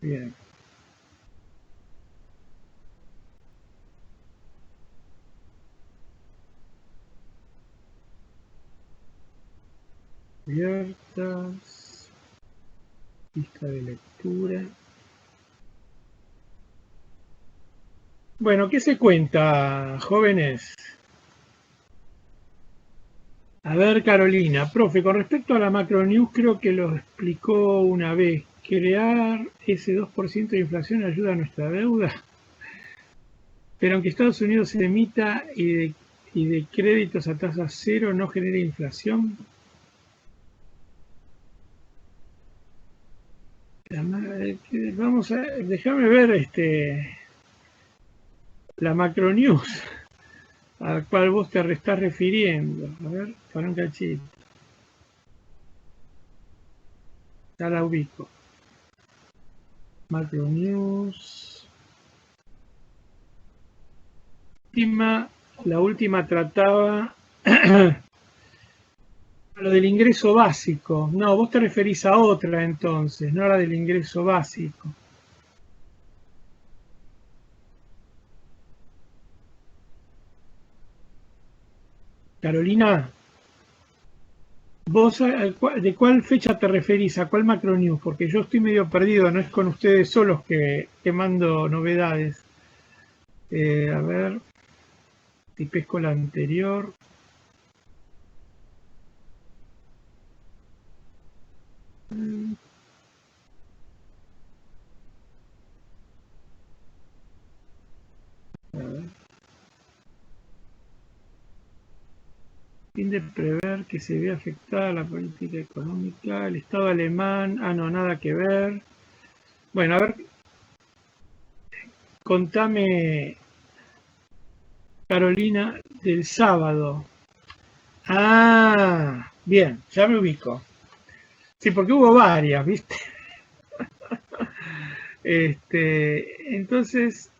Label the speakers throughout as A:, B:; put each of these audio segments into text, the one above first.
A: Bien. Abiertas. Lista de lectura. Bueno, ¿qué se cuenta, jóvenes? A ver, Carolina, profe, con respecto a la macro news, creo que lo explicó una vez. Crear ese 2% de inflación ayuda a nuestra deuda, pero aunque Estados Unidos se emita y de créditos a tasa cero no genera inflación. Vamos a, déjame ver la macro news a la cual vos te estás refiriendo. A ver, para un cachito. Ya la ubico. Macro news. La última trataba lo del ingreso básico. No, vos te referís a otra entonces, no a la del ingreso básico. Carolina, ¿vos de cuál fecha te referís? ¿A cuál macro news? Porque yo estoy medio perdido, no es con ustedes solos que mando novedades. A ver, si pesco la anterior. A ver. Fin de prever que se vea afectada la política económica, el Estado alemán, no, nada que ver. Bueno, a ver, contame, Carolina, del sábado. Ah, bien, ya me ubico. Sí, porque hubo varias, ¿viste? Entonces,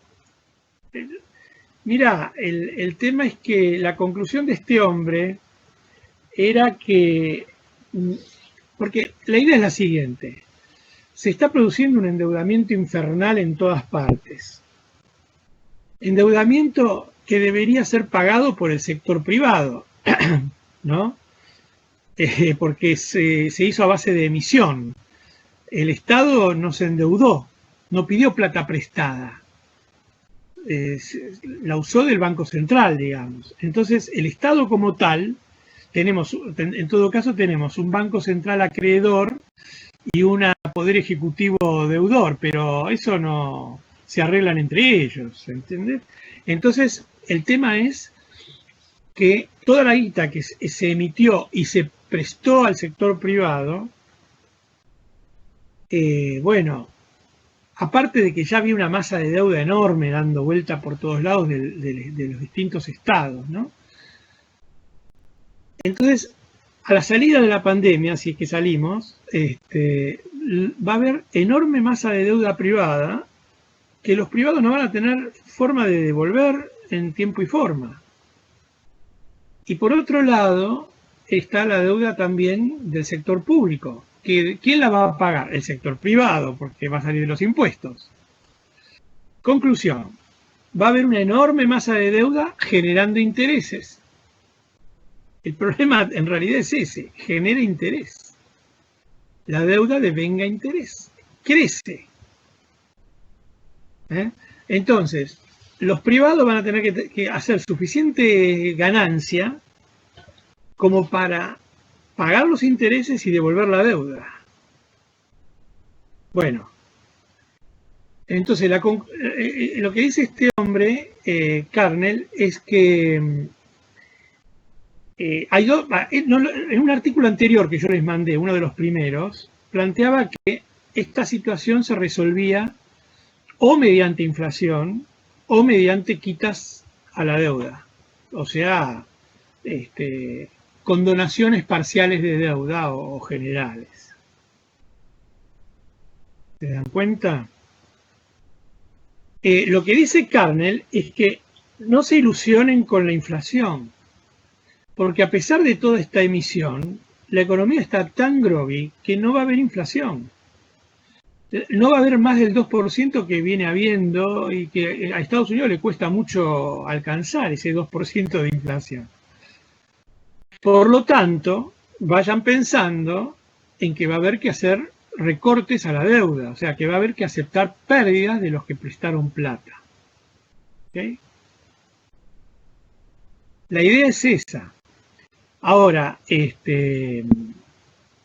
A: mira, el tema es que la conclusión de este hombre era que, porque la idea es la siguiente, se está produciendo un endeudamiento infernal en todas partes. Endeudamiento que debería ser pagado por el sector privado, ¿no? Porque se hizo a base de emisión. El Estado no se endeudó, no pidió plata prestada, la usó del Banco Central, digamos. Entonces, el Estado como tal, en todo caso tenemos un Banco Central acreedor y un Poder Ejecutivo deudor, pero eso no se arreglan entre ellos, ¿entendés? Entonces, el tema es que toda la guita que se emitió y se prestó al sector privado, bueno, aparte de que ya había una masa de deuda enorme dando vuelta por todos lados de los distintos estados, ¿no? Entonces, a la salida de la pandemia, si es que salimos, va a haber enorme masa de deuda privada que los privados no van a tener forma de devolver en tiempo y forma. Y por otro lado, está la deuda también del sector público. ¿Quién la va a pagar? El sector privado, porque va a salir de los impuestos. Conclusión, va a haber una enorme masa de deuda generando intereses. El problema en realidad es ese, genera interés. La deuda devenga interés, crece. Entonces, los privados van a tener que hacer suficiente ganancia como para pagar los intereses y devolver la deuda. Bueno, entonces lo que dice este hombre, Carnell, es que en un artículo anterior que yo les mandé, uno de los primeros, planteaba que esta situación se resolvía o mediante inflación o mediante quitas a la deuda, o sea, condonaciones parciales de deuda o generales. ¿Se dan cuenta? Lo que dice Carnell es que no se ilusionen con la inflación, porque a pesar de toda esta emisión, la economía está tan groggy que no va a haber inflación. no va a haber más del 2% que viene habiendo y que a Estados Unidos le cuesta mucho alcanzar ese 2% de inflación. Por lo tanto, vayan pensando en que va a haber que hacer recortes a la deuda, o sea, que va a haber que aceptar pérdidas de los que prestaron plata. ¿Okay? La idea es esa. Ahora,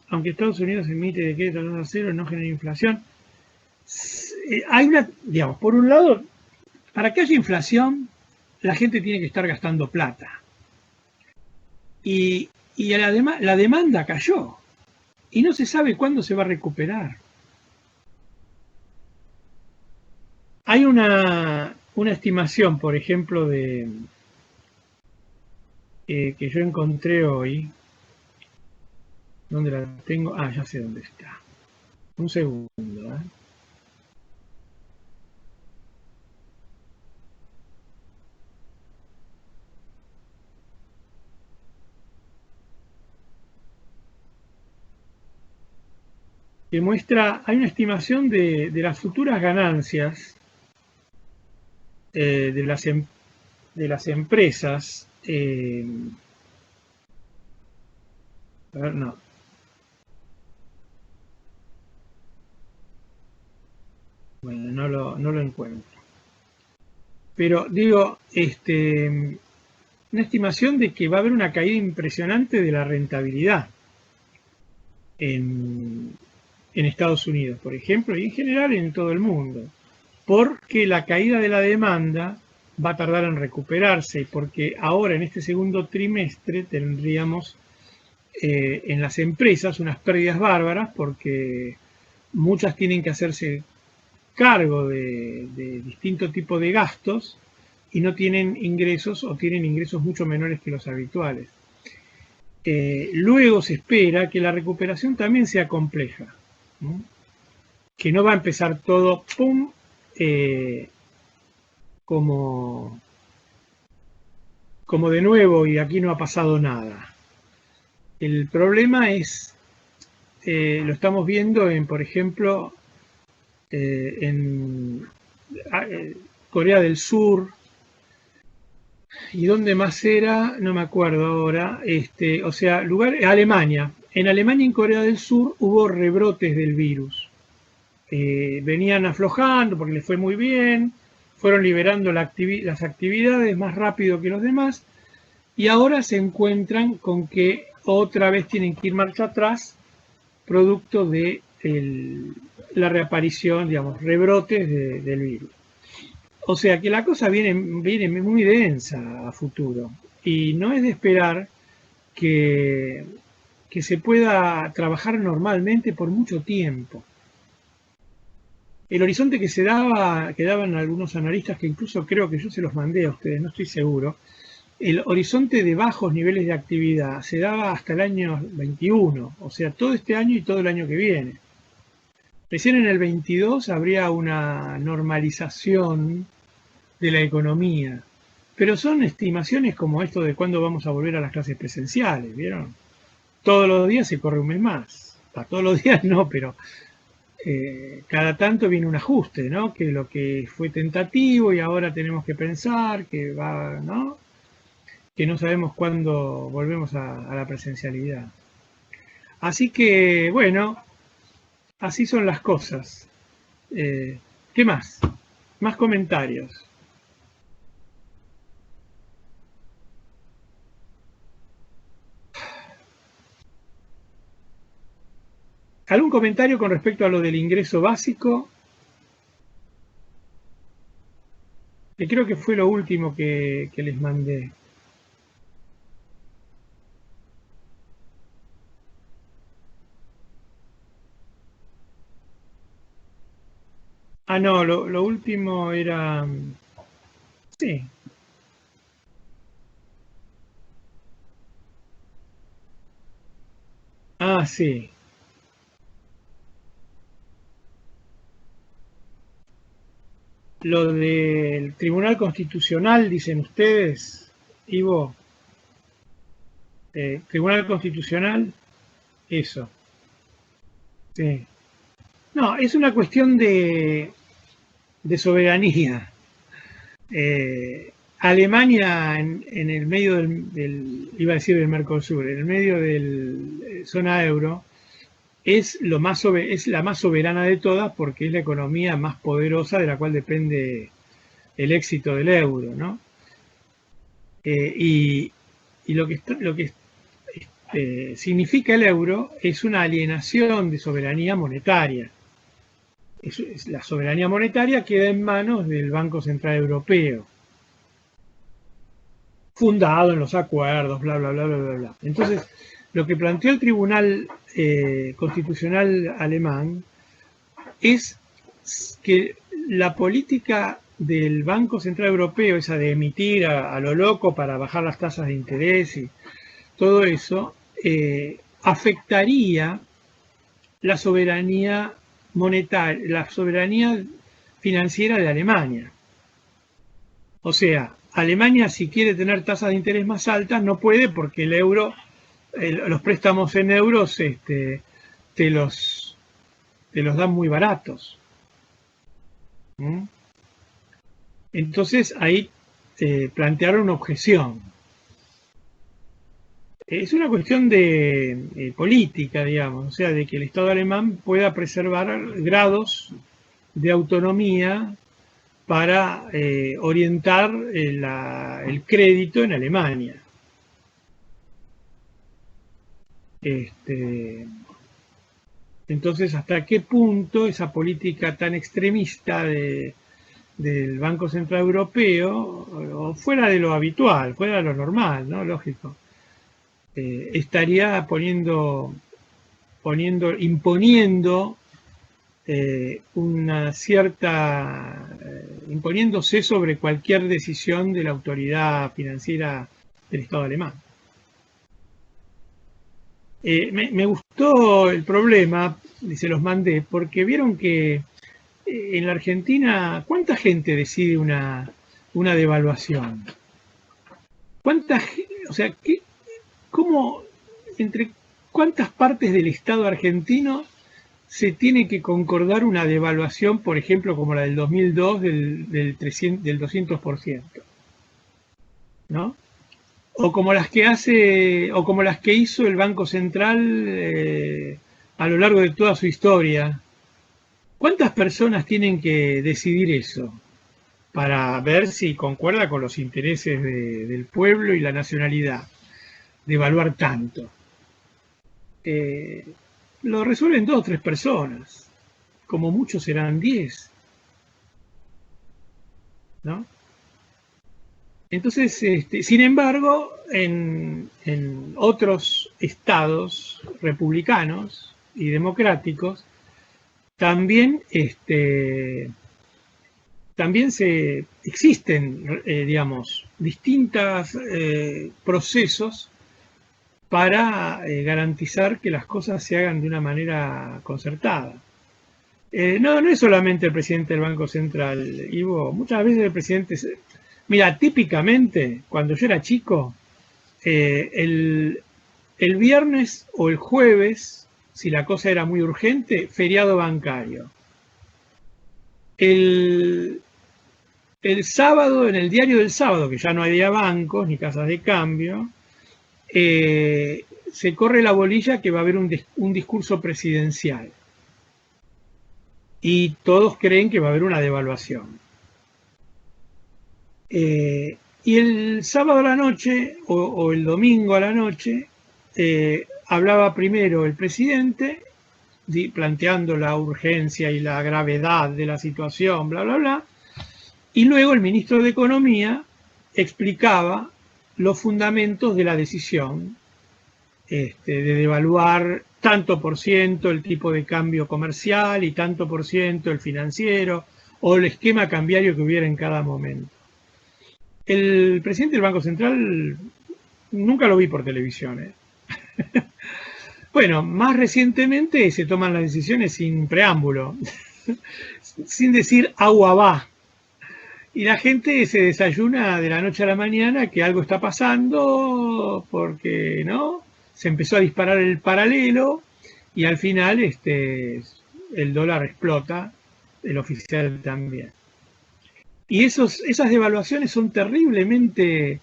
A: aunque Estados Unidos emite decretos a cero, no genera inflación, hay una, digamos, por un lado, para que haya inflación, la gente tiene que estar gastando plata. Y la demanda cayó. Y no se sabe cuándo se va a recuperar. Hay una estimación, por ejemplo, que yo encontré hoy. ¿Dónde la tengo? Ah, ya sé dónde está. Un segundo. Que muestra, hay una estimación de las futuras ganancias de las empresas. A ver, no. Bueno, no lo encuentro. Pero digo, una estimación de que va a haber una caída impresionante de la rentabilidad en Estados Unidos, por ejemplo, y en general en todo el mundo, porque la caída de la demanda va a tardar en recuperarse, porque ahora en este segundo trimestre tendríamos en las empresas unas pérdidas bárbaras, porque muchas tienen que hacerse cargo de distintos tipos de gastos y no tienen ingresos o tienen ingresos mucho menores que los habituales. Luego se espera que la recuperación también sea compleja, ¿no? Que no va a empezar todo pum, como de nuevo y aquí no ha pasado nada. El problema es, lo estamos viendo en, por ejemplo, en Corea del Sur, y dónde más era, no me acuerdo ahora, o sea, Alemania. En Alemania y en Corea del Sur hubo rebrotes del virus. Venían aflojando porque les fue muy bien, fueron liberando las actividades más rápido que los demás, y ahora se encuentran con que otra vez tienen que ir marcha atrás, producto de la reaparición, digamos, rebrotes del virus. O sea que la cosa viene muy densa a futuro, y no es de esperar que se pueda trabajar normalmente por mucho tiempo. El horizonte que daban algunos analistas, que incluso creo que yo se los mandé a ustedes, no estoy seguro, el horizonte de bajos niveles de actividad se daba hasta el año 21, o sea, todo este año y todo el año que viene. Recién en el 22 habría una normalización de la economía, pero son estimaciones como esto de cuándo vamos a volver a las clases presenciales, ¿vieron? Todos los días se corre un mes más. Todos los días no, pero cada tanto viene un ajuste, ¿no? Que lo que fue tentativo y ahora tenemos que pensar que va, ¿no? Que no sabemos cuándo volvemos a la presencialidad. Así que, bueno, así son las cosas. ¿Qué más? Más comentarios. ¿Algún comentario con respecto a lo del ingreso básico? Que creo que fue lo último que les mandé. Ah, no, lo último era... Sí. Ah, sí. Lo del Tribunal Constitucional, dicen ustedes, Ivo. Tribunal Constitucional, eso. Sí. No, es una cuestión de soberanía. Alemania en el medio iba a decir del Mercosur, en el medio de zona euro, es la más soberana de todas porque es la economía más poderosa de la cual depende el éxito del euro, ¿no? Y lo que significa el euro es una alienación de soberanía monetaria. La soberanía monetaria queda en manos del Banco Central Europeo, fundado en los acuerdos, bla, bla, bla, bla, bla, bla. Entonces, lo que planteó el Tribunal Constitucional alemán es que la política del Banco Central Europeo, esa de emitir a lo loco para bajar las tasas de interés y todo eso, afectaría la soberanía monetaria, la soberanía financiera de Alemania. O sea, Alemania, si quiere tener tasas de interés más altas, no puede porque el euro, los préstamos en euros te los dan muy baratos. Entonces ahí plantearon una objeción. Es una cuestión de política, digamos, o sea, de que el Estado alemán pueda preservar grados de autonomía para orientar el crédito en Alemania. Entonces, ¿hasta qué punto esa política tan extremista del Banco Central Europeo, o fuera de lo habitual, fuera de lo normal, ¿no? Lógico, estaría imponiendo una cierta, imponiéndose sobre cualquier decisión de la autoridad financiera del Estado alemán? Me gustó el problema, y se los mandé, porque vieron que en la Argentina, ¿cuánta gente decide una devaluación? O sea, entre cuántas partes del Estado argentino se tiene que concordar una devaluación, por ejemplo, como la del 2002 del 200%, ¿no? O como las que hizo el Banco Central a lo largo de toda su historia. ¿Cuántas personas tienen que decidir eso para ver si concuerda con los intereses del pueblo y la nacionalidad? Devaluar tanto. Lo resuelven 2 o 3 personas, como muchos serán 10, ¿no? Entonces, sin embargo, en otros estados republicanos y democráticos, también existen, digamos, distintos procesos para garantizar que las cosas se hagan de una manera concertada. No es solamente el presidente del Banco Central, Ivo, muchas veces el presidente... Mira, típicamente, cuando yo era chico, el viernes o el jueves, si la cosa era muy urgente, feriado bancario. El sábado, en el diario del sábado, que ya no había bancos ni casas de cambio, se corre la bolilla que va a haber un discurso presidencial. Y todos creen que va a haber una devaluación. Y el sábado a la noche o el domingo a la noche hablaba primero el presidente planteando la urgencia y la gravedad de la situación, bla, bla, bla, y luego el ministro de Economía explicaba los fundamentos de la decisión de devaluar tanto por ciento el tipo de cambio comercial y tanto por ciento el financiero o el esquema cambiario que hubiera en cada momento. El presidente del Banco Central nunca lo vi por televisión. Bueno, más recientemente se toman las decisiones sin preámbulo, sin decir agua va. Y la gente se desayuna de la noche a la mañana que algo está pasando porque, ¿no? Se empezó a disparar el paralelo y al final el dólar explota, el oficial también. Y esas devaluaciones son terriblemente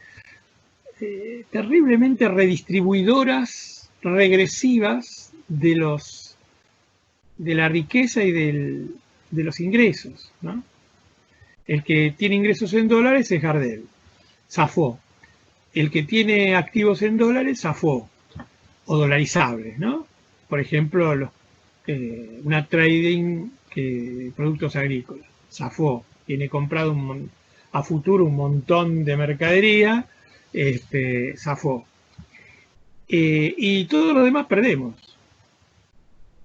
A: redistribuidoras, regresivas de la riqueza y de los ingresos, ¿no? El que tiene ingresos en dólares es Gardel, zafó. El que tiene activos en dólares, zafó, o dolarizables, ¿no? Por ejemplo, una trading productos agrícolas, zafó, tiene comprado a futuro un montón de mercadería, zafó. Y todo lo demás perdemos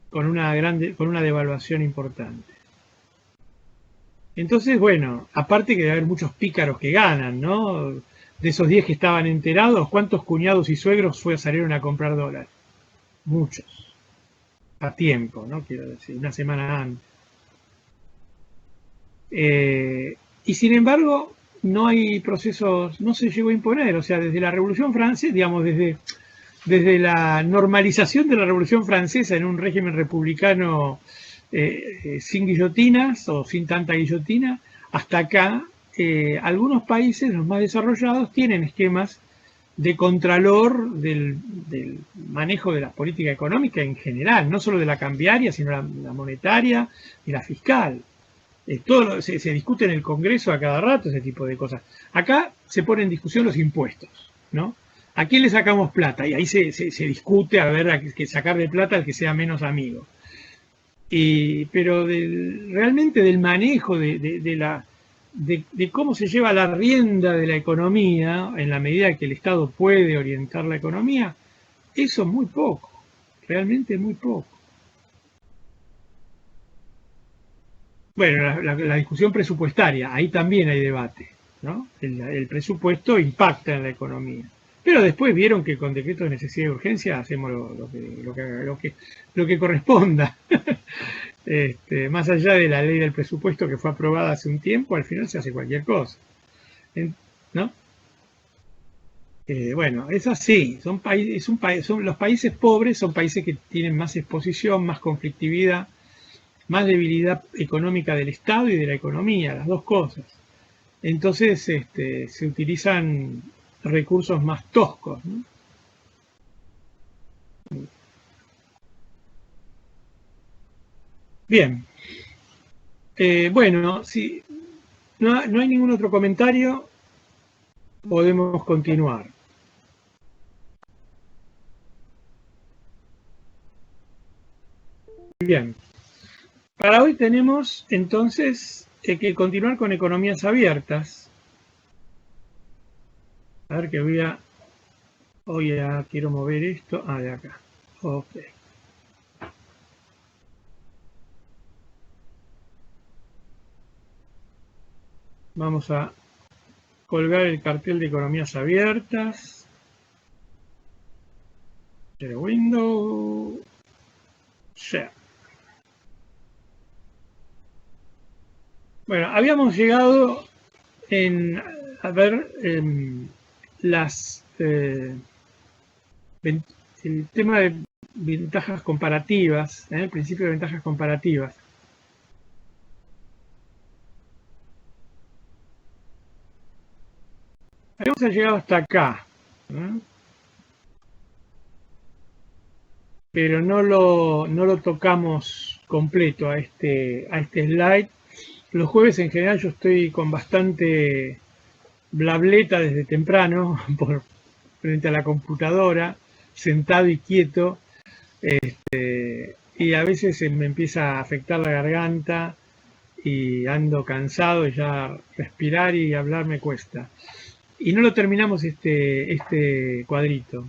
A: con una devaluación importante. Entonces, bueno, aparte que debe haber muchos pícaros que ganan, ¿no? De esos 10 que estaban enterados, ¿cuántos cuñados y suegros salieron a comprar dólares? Muchos. A tiempo, ¿no? Quiero decir, una semana antes. Y sin embargo, no hay procesos, no se llegó a imponer. O sea, desde la Revolución Francesa, digamos, desde la normalización de la Revolución Francesa en un régimen republicano sin guillotinas o sin tanta guillotina, hasta acá, algunos países, los más desarrollados, tienen esquemas de contralor del manejo de la política económica en general, no solo de la cambiaria, sino la monetaria y la fiscal. Se discute en el Congreso a cada rato ese tipo de cosas. Acá se pone en discusión los impuestos, ¿no? ¿A quién le sacamos plata? Y ahí se discute a ver a que sacarle plata al que sea menos amigo. Pero realmente del manejo de cómo se lleva la rienda de la economía, en la medida que el Estado puede orientar la economía, eso es muy poco, realmente muy poco. Bueno, la discusión presupuestaria, ahí también hay debate, ¿no? El presupuesto impacta en la economía. Pero después vieron que con decretos de necesidad y urgencia hacemos lo que corresponda. Más allá de la ley del presupuesto que fue aprobada hace un tiempo, al final se hace cualquier cosa, ¿no? Bueno, es así. Los países pobres son países que tienen más exposición, más conflictividad, más debilidad económica del Estado y de la economía, las dos cosas. Entonces se utilizan recursos más toscos, ¿no? Bien. Bueno, si no hay ningún otro comentario, podemos continuar. Bien. Para hoy tenemos entonces que continuar con economías abiertas. A ver que quiero mover esto. De acá. Ok. Vamos a colgar el cartel de economías abiertas. Share window. Share. Bueno, habíamos llegado a ver el tema de ventajas comparativas, el principio de ventajas comparativas. Habíamos llegado hasta acá, ¿no? Pero no lo tocamos completo a este slide. Los jueves en general yo estoy con bastante blableta desde temprano frente a la computadora, sentado y quieto, y a veces me empieza a afectar la garganta y ando cansado y ya respirar y hablar me cuesta. Y no lo terminamos este cuadrito.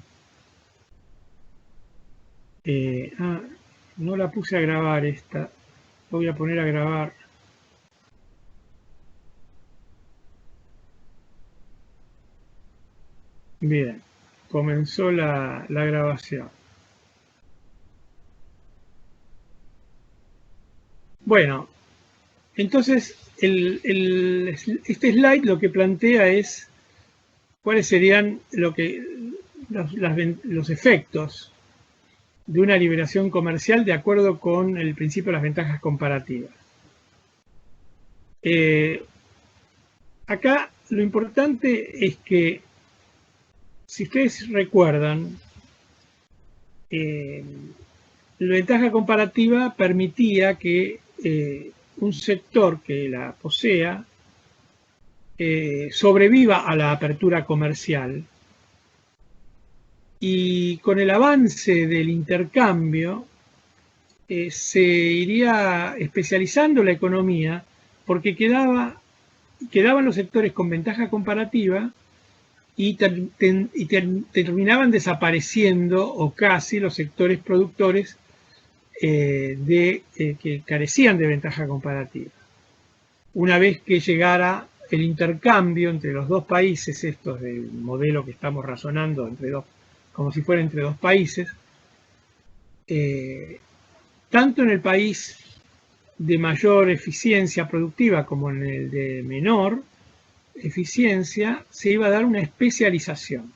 A: No la puse a grabar esta. Voy a poner a grabar. Bien, comenzó la grabación. Bueno, entonces este slide lo que plantea es cuáles serían los efectos una liberación comercial de acuerdo con el principio de las ventajas comparativas. Acá lo importante es que, si ustedes recuerdan, la ventaja comparativa permitía que un sector que la posea sobreviva a la apertura comercial, y con el avance del intercambio se iría especializando la economía, porque quedaban los sectores con ventaja comparativa y terminaban desapareciendo, o casi, los sectores productores que carecían de ventaja comparativa. Una vez que llegara el intercambio entre los dos países, estos del modelo que estamos razonando, como si fuera entre dos países, tanto en el país de mayor eficiencia productiva como en el de menor eficiencia, se iba a dar una especialización,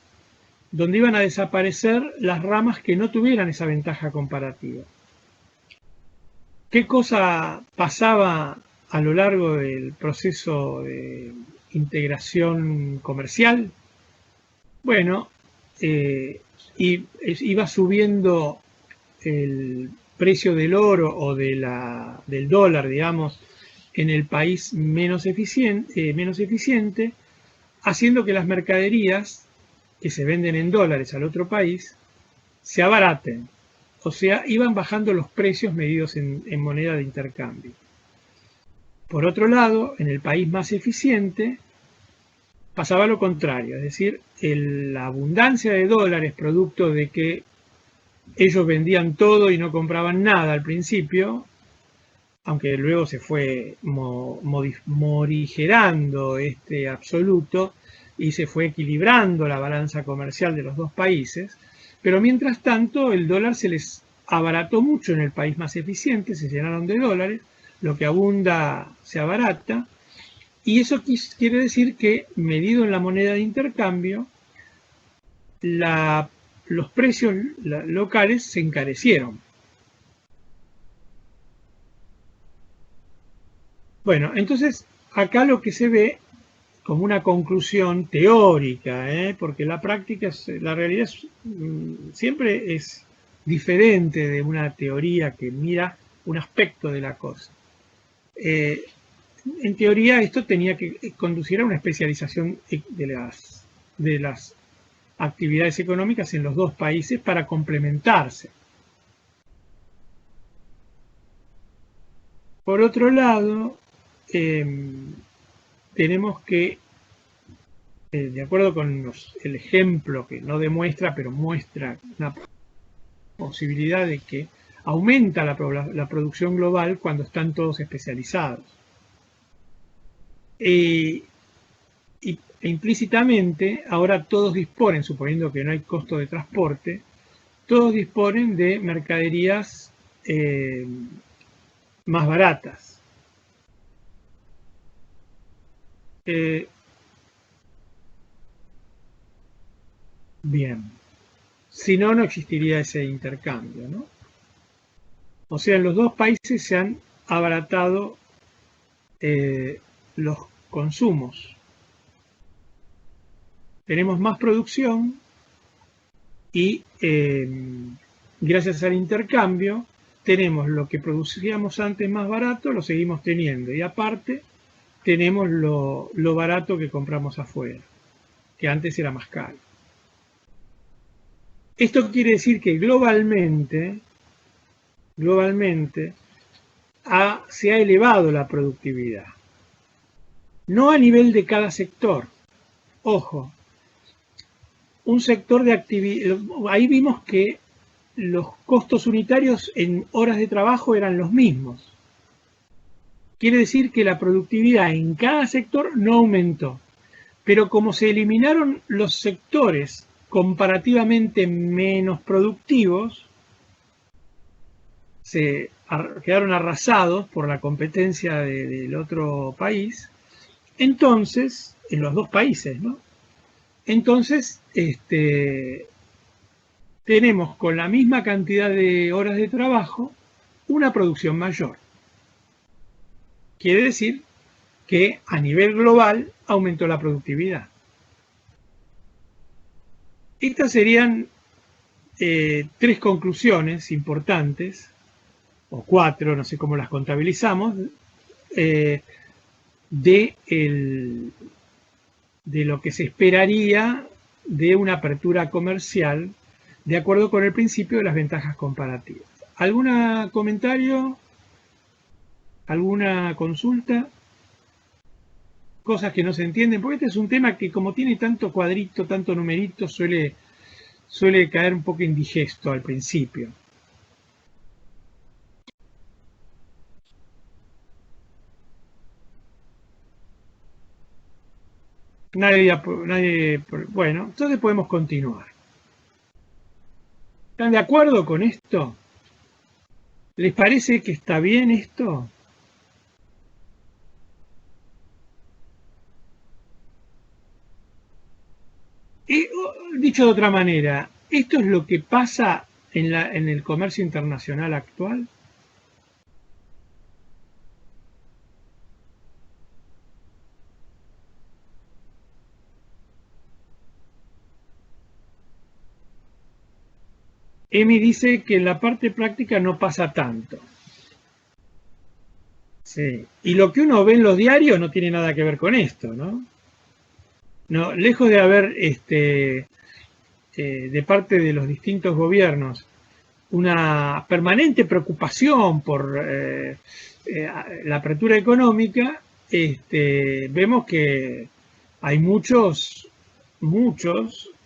A: donde iban a desaparecer las ramas que no tuvieran esa ventaja comparativa. ¿Qué cosa pasaba a lo largo del proceso de integración comercial? Bueno, iba subiendo el precio del oro o del dólar, digamos, en el país menos eficiente, haciendo que las mercaderías que se venden en dólares al otro país se abaraten. O sea, iban bajando los precios medidos en moneda de intercambio. Por otro lado, en el país más eficiente pasaba lo contrario, es decir, la abundancia de dólares producto de que ellos vendían todo y no compraban nada al principio, aunque luego se fue morigerando este absoluto y se fue equilibrando la balanza comercial de los dos países, pero mientras tanto el dólar se les abarató mucho en el país más eficiente, se llenaron de dólares, lo que abunda se abarata, y eso quiere decir que, medido en la moneda de intercambio, los precios locales se encarecieron. Bueno, entonces acá lo que se ve como una conclusión teórica, porque la práctica, la realidad siempre es diferente de una teoría que mira un aspecto de la cosa. En teoría esto tenía que conducir a una especialización de las actividades económicas en los dos países para complementarse. Por otro lado, tenemos que, de acuerdo con el ejemplo que no demuestra, pero muestra una posibilidad de que aumenta la producción global cuando están todos especializados. E implícitamente, ahora todos disponen, suponiendo que no hay costo de transporte, todos disponen de mercaderías más baratas. Bien, si no, no existiría ese intercambio, ¿no? O sea, en los dos países se han abaratado los consumos. Tenemos más producción y gracias al intercambio tenemos lo que producíamos antes más barato, lo seguimos teniendo, y aparte tenemos lo barato que compramos afuera, que antes era más caro. Esto quiere decir que globalmente se ha elevado la productividad. No a nivel de cada sector. Ojo, un sector de actividad, ahí vimos que los costos unitarios en horas de trabajo eran los mismos. Quiere decir que la productividad en cada sector no aumentó. Pero como se eliminaron los sectores comparativamente menos productivos, se quedaron arrasados por la competencia del otro país, entonces, en los dos países, ¿no? Entonces, tenemos con la misma cantidad de horas de trabajo una producción mayor. Quiere decir que a nivel global aumentó la productividad. Estas serían tres conclusiones importantes, o cuatro, no sé cómo las contabilizamos, de lo que se esperaría de una apertura comercial de acuerdo con el principio de las ventajas comparativas. ¿Algún comentario? ¿Alguna consulta? Cosas que no se entienden, porque este es un tema que como tiene tanto cuadrito, tanto numerito, suele caer un poco indigesto al principio. Nadie, bueno, entonces podemos continuar. ¿Están de acuerdo con esto? ¿Les parece que está bien esto? Y, dicho de otra manera, ¿esto es lo que pasa en el comercio internacional actual? Emi dice que en la parte práctica no pasa tanto. Sí. Y lo que uno ve en los diarios no tiene nada que ver con esto, ¿no? No, lejos de haber de parte de los distintos gobiernos una permanente preocupación por la apertura económica, vemos que hay muchos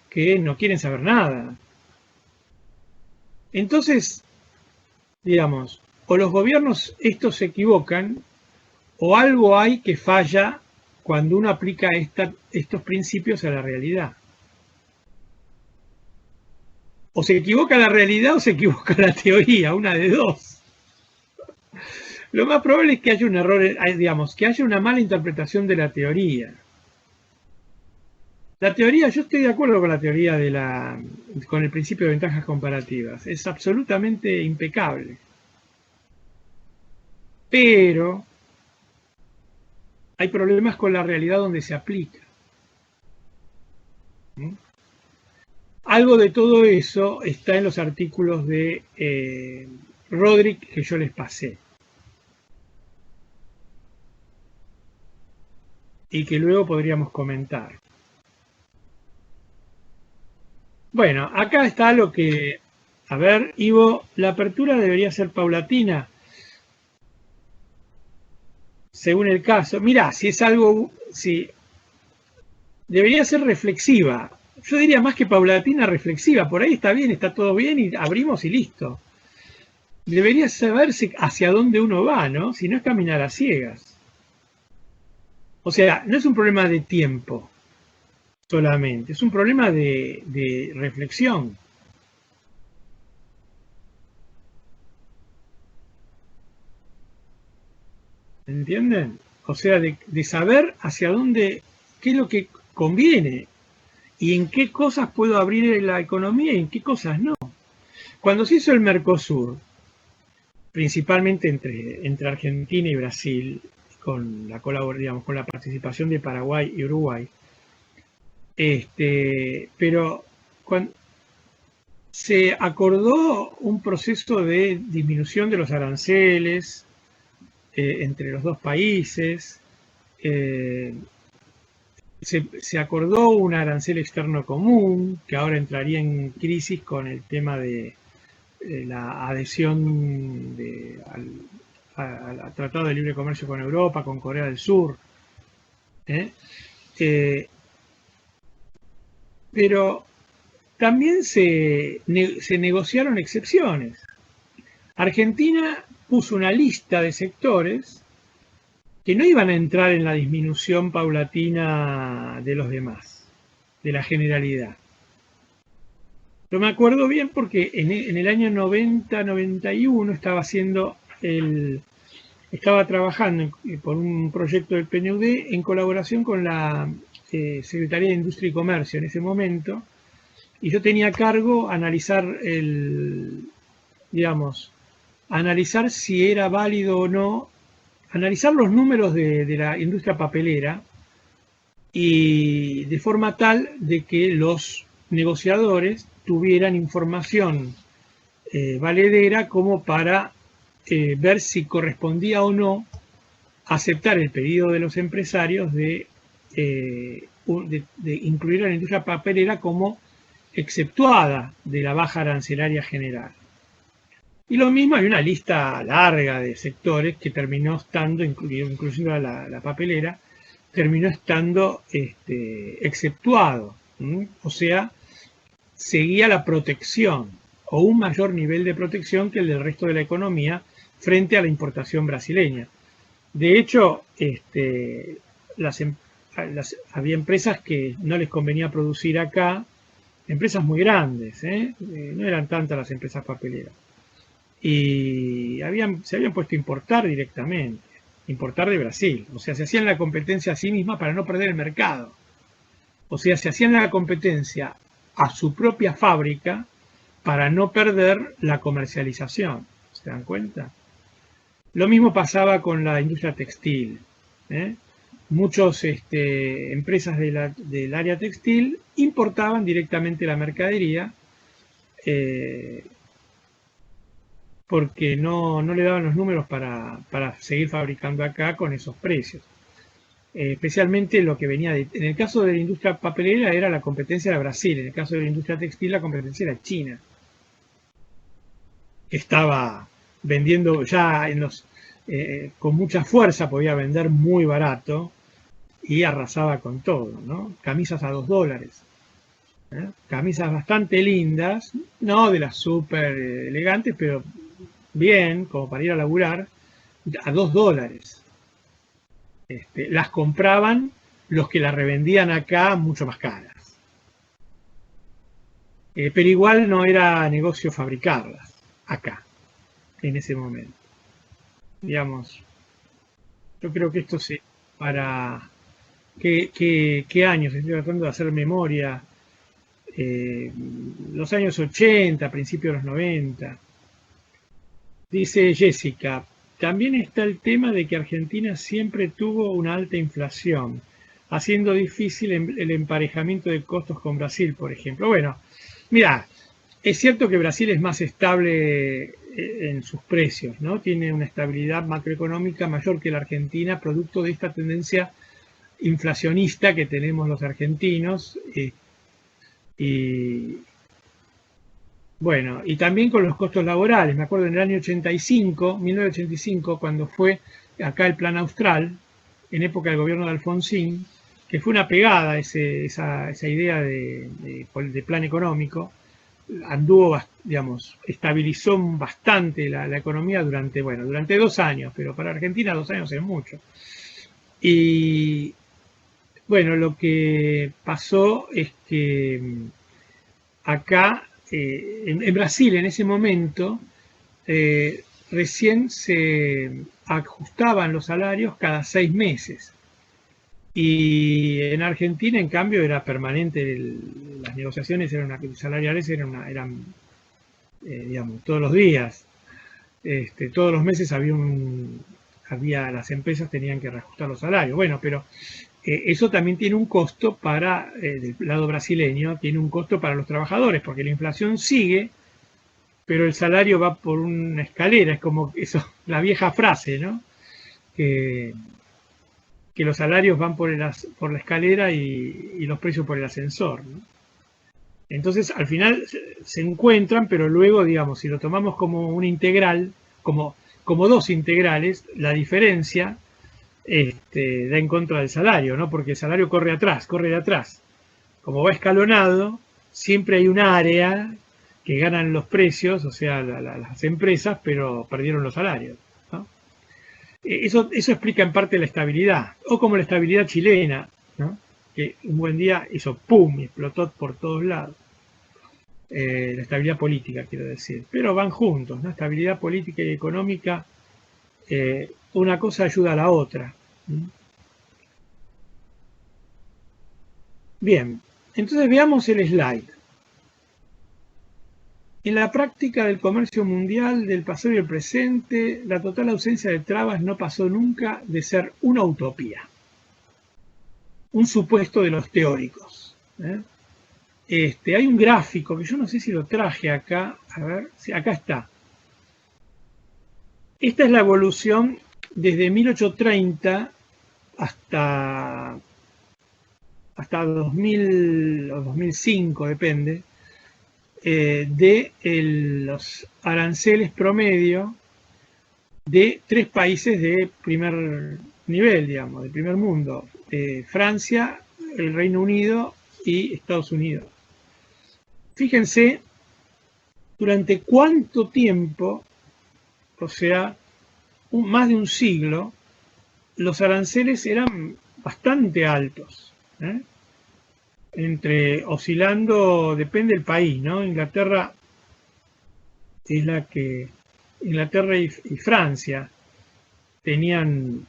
A: que no quieren saber nada. Entonces, digamos, o los gobiernos estos se equivocan, o algo hay que falla cuando uno aplica estos principios a la realidad. O se equivoca la realidad o se equivoca la teoría, una de dos. Lo más probable es que haya un error, digamos, que haya una mala interpretación de la teoría. La teoría, yo estoy de acuerdo con la teoría con el principio de ventajas comparativas. Es absolutamente impecable. Pero hay problemas con la realidad donde se aplica. ¿Mm? Algo de todo eso está en los artículos de Rodrik que yo les pasé. Y que luego podríamos comentar. Bueno, acá está lo que... A ver, Ivo, la apertura debería ser paulatina. Según el caso. Mirá, si es algo... Si, debería ser reflexiva. Yo diría más que paulatina, reflexiva. Por ahí está bien, está todo bien y abrimos y listo. Debería saberse hacia dónde uno va, ¿no? Si no es caminar a ciegas. O sea, no es un problema de tiempo solamente, es un problema de reflexión. ¿Entienden? O sea, de saber hacia dónde, qué es lo que conviene y en qué cosas puedo abrir la economía y en qué cosas no. Cuando se hizo el Mercosur, principalmente entre Argentina y Brasil, con la digamos, con la participación de Paraguay y Uruguay, pero cuando se acordó un proceso de disminución de los aranceles entre los dos países, se acordó un arancel externo común que ahora entraría en crisis con el tema de la adhesión al Tratado de Libre Comercio con Europa, con Corea del Sur. Pero también se negociaron excepciones. Argentina puso una lista de sectores que no iban a entrar en la disminución paulatina de los demás, de la generalidad. Yo me acuerdo bien porque en el año 90-91 estaba trabajando por un proyecto del PNUD en colaboración con la Secretaría de Industria y Comercio en ese momento, y yo tenía a cargo analizar analizar si era válido o no, analizar los números de la industria papelera, y de forma tal de que los negociadores tuvieran información valedera como para ver si correspondía o no aceptar el pedido de los empresarios de incluir a la industria papelera como exceptuada de la baja arancelaria general. Y lo mismo, hay una lista larga de sectores que terminó estando, incluyendo la papelera, terminó estando exceptuado. O sea, seguía la protección o un mayor nivel de protección que el del resto de la economía frente a la importación brasileña. De hecho, había empresas que no les convenía producir acá, empresas muy grandes, no eran tantas las empresas papeleras, y se habían puesto a importar directamente, importar de Brasil, o sea, se hacían la competencia a sí misma para no perder el mercado, o sea, se hacían la competencia a su propia fábrica para no perder la comercialización. ¿Se dan cuenta? Lo mismo pasaba con la industria textil. Muchas empresas del área textil importaban directamente la mercadería porque no le daban los números para seguir fabricando acá con esos precios. Especialmente lo que venía en el caso de la industria papelera era la competencia de Brasil, en el caso de la industria textil la competencia era China, que estaba vendiendo ya con mucha fuerza, podía vender muy barato y arrasaba con todo, ¿no? Camisas a $2, camisas bastante lindas, no de las súper elegantes, pero bien, como para ir a laburar, a $2. Las compraban los que las revendían acá mucho más caras. Pero igual no era negocio fabricarlas acá, en ese momento. Digamos, yo creo que esto para... ¿Qué años? Estoy tratando de hacer memoria. Los años 80, principios de los 90. Dice Jessica, también está el tema de que Argentina siempre tuvo una alta inflación, haciendo difícil el emparejamiento de costos con Brasil, por ejemplo. Bueno, mira, es cierto que Brasil es más estable en sus precios, ¿no? Tiene una estabilidad macroeconómica mayor que la Argentina, producto de esta tendencia inflacionista que tenemos los argentinos. Y bueno, y también con los costos laborales. Me acuerdo en el año 1985, cuando fue acá el Plan Austral, en época del gobierno de Alfonsín, que fue una pegada esa idea de plan económico, anduvo, digamos, estabilizó bastante la economía durante 2 años, pero para Argentina 2 años es mucho. Y bueno, lo que pasó es que acá, en Brasil en ese momento, recién se ajustaban los salarios cada 6 meses. Y en Argentina, en cambio, era permanente, las negociaciones salariales eran digamos, todos los días. Todos los meses las empresas tenían que reajustar los salarios. Bueno, pero eso también tiene un costo del lado brasileño, tiene un costo para los trabajadores, porque la inflación sigue, pero el salario va por una escalera, es como eso, la vieja frase, ¿no? Que los salarios van por la escalera y los precios por el ascensor, ¿no? Entonces, al final se encuentran, pero luego, digamos, si lo tomamos como una integral, como dos integrales, la diferencia da en contra del salario, ¿no? Porque el salario corre de atrás. Como va escalonado, siempre hay un área que ganan los precios, o sea, las empresas, pero perdieron los salarios, ¿no? Eso explica en parte la estabilidad, o como la estabilidad chilena, ¿no? Que un buen día hizo ¡pum! Y explotó por todos lados. La estabilidad política, quiero decir. Pero van juntos, ¿no? Estabilidad política y económica, una cosa ayuda a la otra. Bien, entonces veamos el slide. En la práctica del comercio mundial del pasado y el presente, la total ausencia de trabas no pasó nunca de ser una utopía, un supuesto de los teóricos. Hay un gráfico que yo no sé si lo traje acá, a ver, sí, acá está. Esta es la evolución desde 1830 hasta 2000 o 2005, depende, de los aranceles promedio de 3 países de primer nivel, digamos, de primer mundo: Francia, el Reino Unido y Estados Unidos. Fíjense durante cuánto tiempo, o sea, más de un siglo, los aranceles eran bastante altos, oscilando, depende del país, ¿no? Inglaterra es la que, Inglaterra y Francia tenían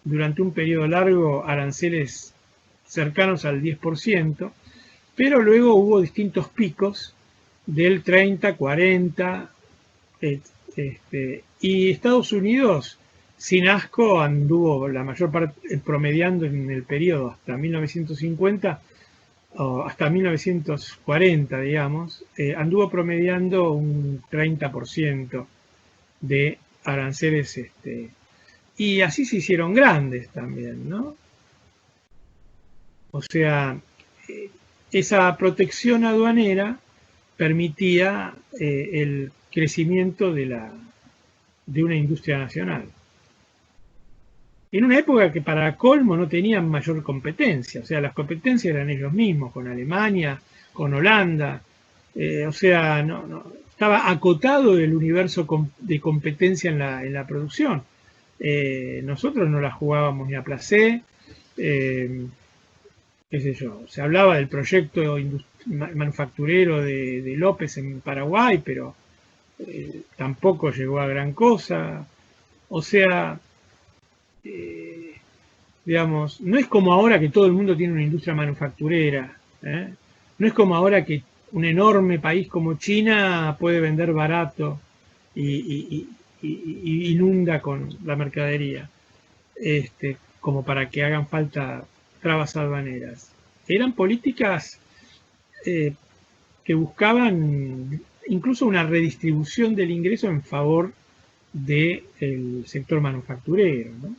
A: durante un periodo largo aranceles cercanos al 10%, pero luego hubo distintos picos del 30, 40, y Estados Unidos, sin asco, anduvo la mayor parte promediando en el periodo hasta 1950 o hasta 1940, digamos, anduvo promediando un 30% de aranceles, y así se hicieron grandes también, ¿no? O sea, esa protección aduanera permitía el crecimiento de una industria nacional. En una época que para colmo no tenían mayor competencia, o sea, las competencias eran ellos mismos, con Alemania, con Holanda, o sea, estaba acotado el universo de competencia en la producción. Nosotros no la jugábamos ni a placer, qué sé yo, se hablaba del proyecto manufacturero de López en Paraguay, pero tampoco llegó a gran cosa. O sea, digamos, no es como ahora que todo el mundo tiene una industria manufacturera, no es como ahora que un enorme país como China puede vender barato y inunda con la mercadería, como para que hagan falta trabas aduaneras. Eran políticas que buscaban incluso una redistribución del ingreso en favor del sector manufacturero, ¿no?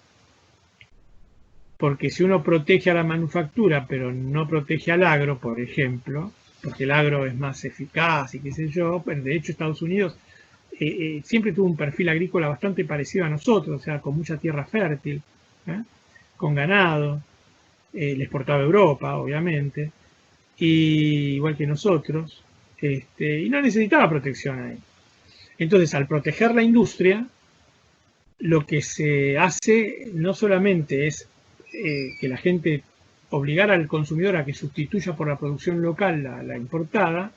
A: Porque si uno protege a la manufactura pero no protege al agro, por ejemplo, porque el agro es más eficaz y qué sé yo, pues de hecho Estados Unidos siempre tuvo un perfil agrícola bastante parecido a nosotros, o sea, con mucha tierra fértil, con ganado, le exportaba a Europa, obviamente, y igual que nosotros, y no necesitaba protección ahí. Entonces, al proteger la industria, lo que se hace no solamente es que la gente obligar al consumidor a que sustituya por la producción local la importada,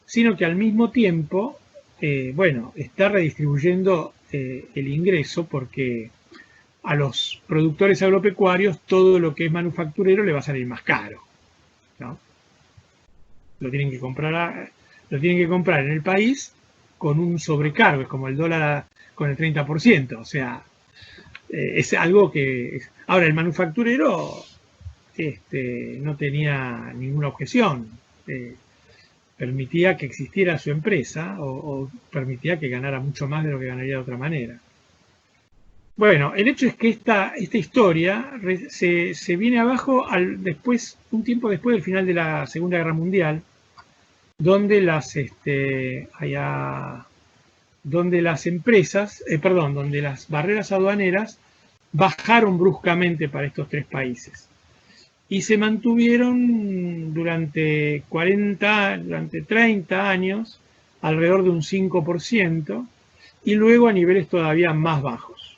A: sino que al mismo tiempo, está redistribuyendo el ingreso, porque a los productores agropecuarios todo lo que es manufacturero le va a salir más caro, ¿no? Lo tienen que comprar en el país con un sobrecargo, es como el dólar con el 30%, o sea, es algo que... Ahora, el manufacturero no tenía ninguna objeción, permitía que existiera su empresa o permitía que ganara mucho más de lo que ganaría de otra manera. Bueno, el hecho es que esta historia se viene abajo un tiempo después del final de la Segunda Guerra Mundial, donde donde las barreras aduaneras bajaron bruscamente para estos 3 países y se mantuvieron durante 30 años alrededor de un 5% y luego a niveles todavía más bajos.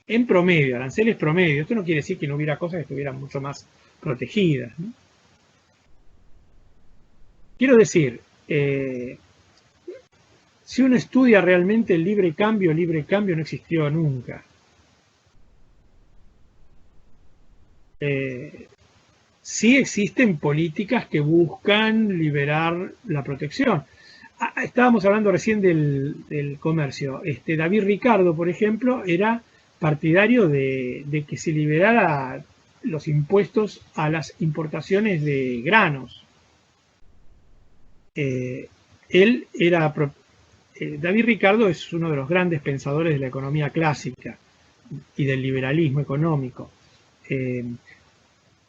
A: En promedio, aranceles promedio. Esto no quiere decir que no hubiera cosas que estuvieran mucho más protegidas, ¿no? Quiero decir, si uno estudia realmente el libre cambio no existió nunca. Sí existen políticas que buscan liberar la protección. Estábamos hablando recién del comercio. David Ricardo, por ejemplo, era partidario de que se liberara los impuestos a las importaciones de granos. David Ricardo es uno de los grandes pensadores de la economía clásica y del liberalismo económico.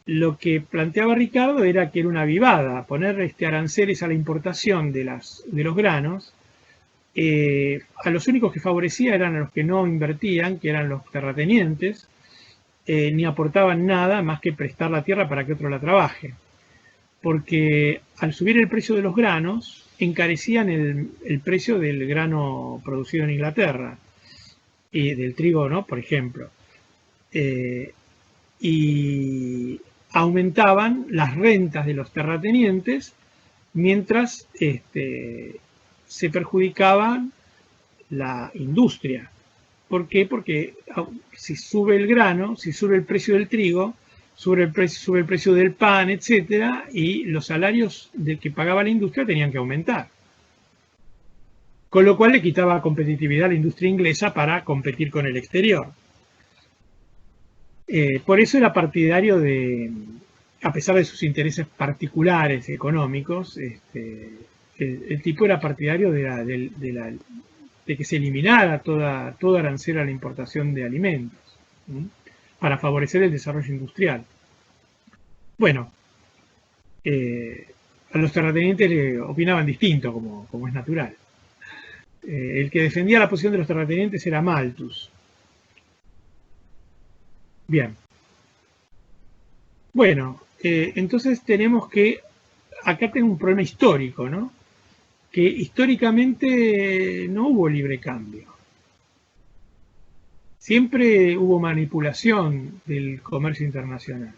A: Lo que planteaba Ricardo era que era una vivada poner aranceles a la importación de los granos. A los únicos que favorecía eran a los que no invertían, que eran los terratenientes, ni aportaban nada más que prestar la tierra para que otro la trabaje. Porque al subir el precio de los granos, encarecían el precio del grano producido en Inglaterra, y del trigo, ¿no? Por ejemplo. Y aumentaban las rentas de los terratenientes mientras se perjudicaba la industria. ¿Por qué? Porque si sube el grano, si sube el precio del trigo, sube el precio del pan, etcétera, y los salarios que pagaba la industria tenían que aumentar. Con lo cual le quitaba competitividad a la industria inglesa para competir con el exterior. Por eso era partidario a pesar de sus intereses particulares económicos, el tipo era partidario de que se eliminara todo arancel a la importación de alimentos, ¿sí? Para favorecer el desarrollo industrial. Bueno, a los terratenientes le opinaban distinto, como es natural. El que defendía la posición de los terratenientes era Malthus. Bien. Bueno, entonces tenemos que, acá tengo un problema histórico, ¿no? Que históricamente no hubo libre cambio. Siempre hubo manipulación del comercio internacional.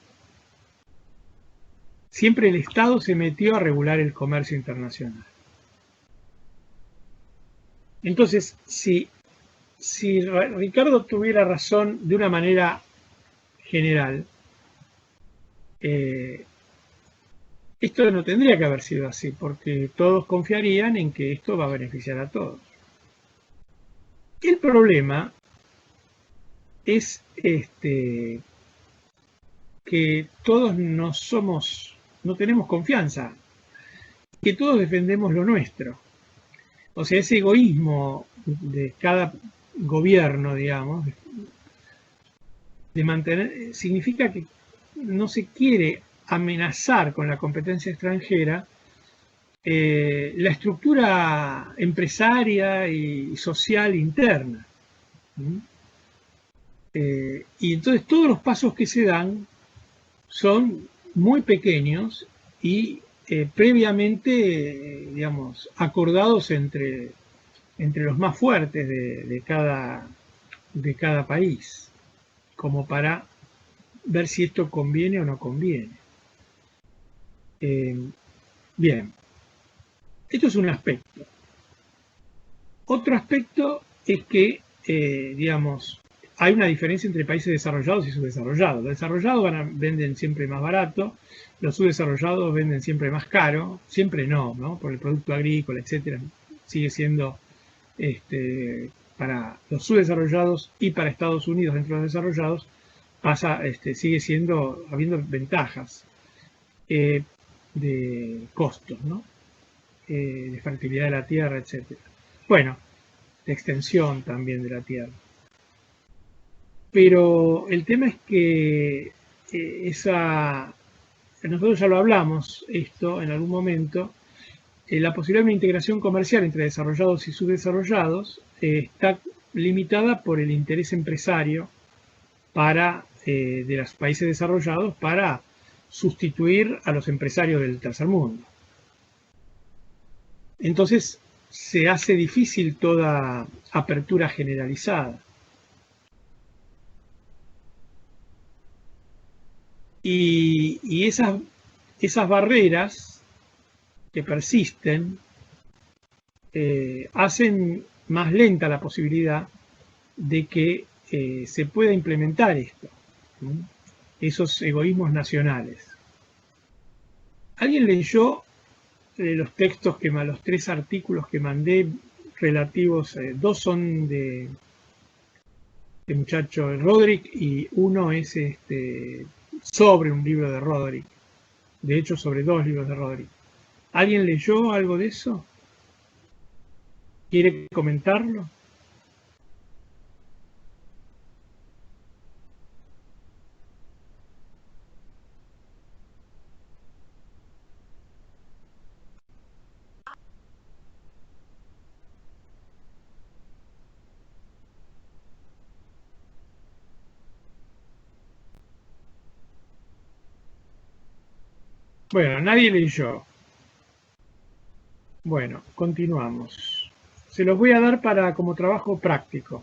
A: Siempre el Estado se metió a regular el comercio internacional. Entonces, si Ricardo tuviera razón de una manera general, esto no tendría que haber sido así, porque todos confiarían en que esto va a beneficiar a todos. El problema es que todos no tenemos confianza, que todos defendemos lo nuestro. O sea, ese egoísmo de cada gobierno, digamos, de mantener, significa que no se quiere amenazar con la competencia extranjera la estructura empresaria y social interna. Y entonces todos los pasos que se dan son muy pequeños y previamente, digamos, acordados entre los más fuertes de cada país, como para ver si esto conviene o no conviene. Bien, esto es un aspecto. Otro aspecto es que, digamos, hay una diferencia entre países desarrollados y subdesarrollados. Los desarrollados venden siempre más barato, los subdesarrollados venden siempre más caro, siempre no, por el producto agrícola, etcétera. Sigue siendo para los subdesarrollados y para Estados Unidos dentro de los desarrollados sigue habiendo ventajas de costos, ¿no? De fertilidad de la tierra, etcétera. Bueno, de extensión también de la tierra. Pero el tema es que nosotros ya lo hablamos esto en algún momento, la posibilidad de una integración comercial entre desarrollados y subdesarrollados está limitada por el interés empresario de los países desarrollados para sustituir a los empresarios del tercer mundo. Entonces se hace difícil toda apertura generalizada. Y esas barreras que persisten hacen más lenta la posibilidad de que se pueda implementar esto, ¿sí? Esos egoísmos nacionales. ¿Alguien leyó los textos los 3 artículos que mandé relativos, 2 son de muchacho Roderick y uno es sobre un libro de Roderick. De hecho, sobre 2 libros de Roderick. ¿Alguien leyó algo de eso? ¿Quiere comentarlo? Bueno, nadie leyó. Bueno, continuamos. Se los voy a dar como trabajo práctico.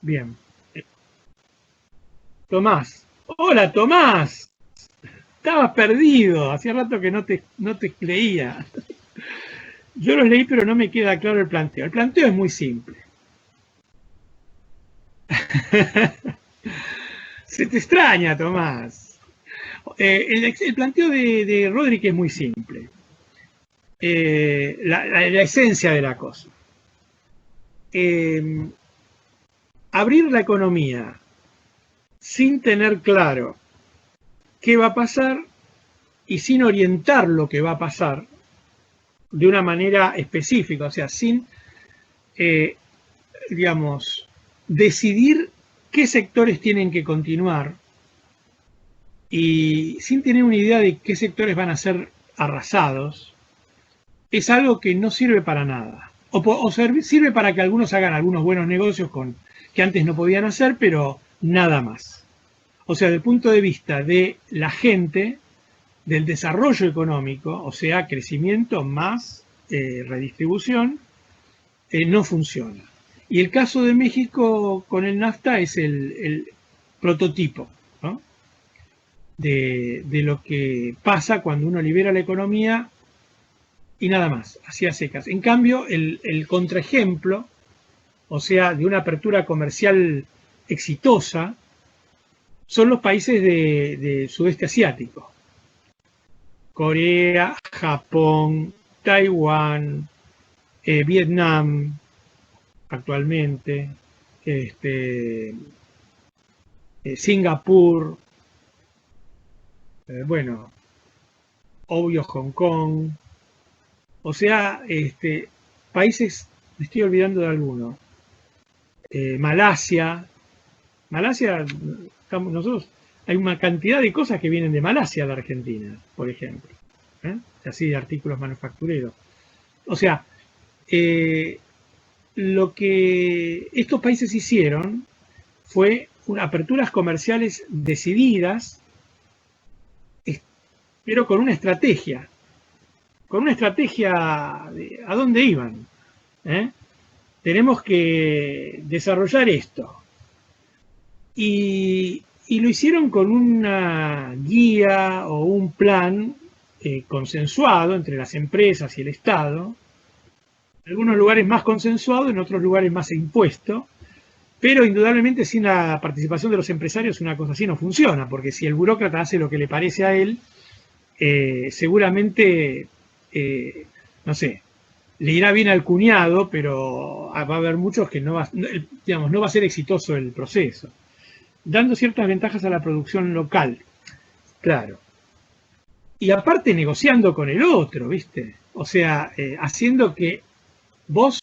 A: Bien. Tomás. Hola, Tomás. Estabas perdido. Hacía rato que no te leía. Yo los leí, pero no me queda claro el planteo. El planteo es muy simple. Se te extraña, Tomás. El planteo de Roderick es muy simple. La esencia de la cosa. Abrir la economía sin tener claro qué va a pasar y sin orientar lo que va a pasar de una manera específica, o sea, sin, digamos, decidir qué sectores tienen que continuar y sin tener una idea de qué sectores van a ser arrasados, es algo que no sirve para nada. O sirve para que algunos hagan algunos buenos negocios que antes no podían hacer, pero nada más. O sea, desde el punto de vista de la gente, del desarrollo económico, o sea, crecimiento más redistribución, no funciona. Y el caso de México con el NAFTA es el prototipo, ¿no? de lo que pasa cuando uno libera la economía y nada más, así a secas. En cambio, el contraejemplo, o sea, de una apertura comercial exitosa, son los países de sudeste asiático. Corea, Japón, Taiwán, Vietnam, actualmente, Singapur, bueno, obvio Hong Kong, o sea, países, me estoy olvidando de alguno, Malasia, nosotros, hay una cantidad de cosas que vienen de Malasia, de Argentina, por ejemplo, así de artículos manufactureros. O sea, lo que estos países hicieron fue aperturas comerciales decididas, pero con una estrategia a dónde iban. Tenemos que desarrollar esto. Y lo hicieron con una guía o un plan consensuado entre las empresas y el Estado. En algunos lugares más consensuado, en otros lugares más impuesto. Pero indudablemente sin la participación de los empresarios una cosa así no funciona, porque si el burócrata hace lo que le parece a él, seguramente, no sé, le irá bien al cuñado, pero va a haber muchos que no va a ser exitoso el proceso. Dando ciertas ventajas a la producción local, claro. Y aparte negociando con el otro, ¿viste? O sea, haciendo que vos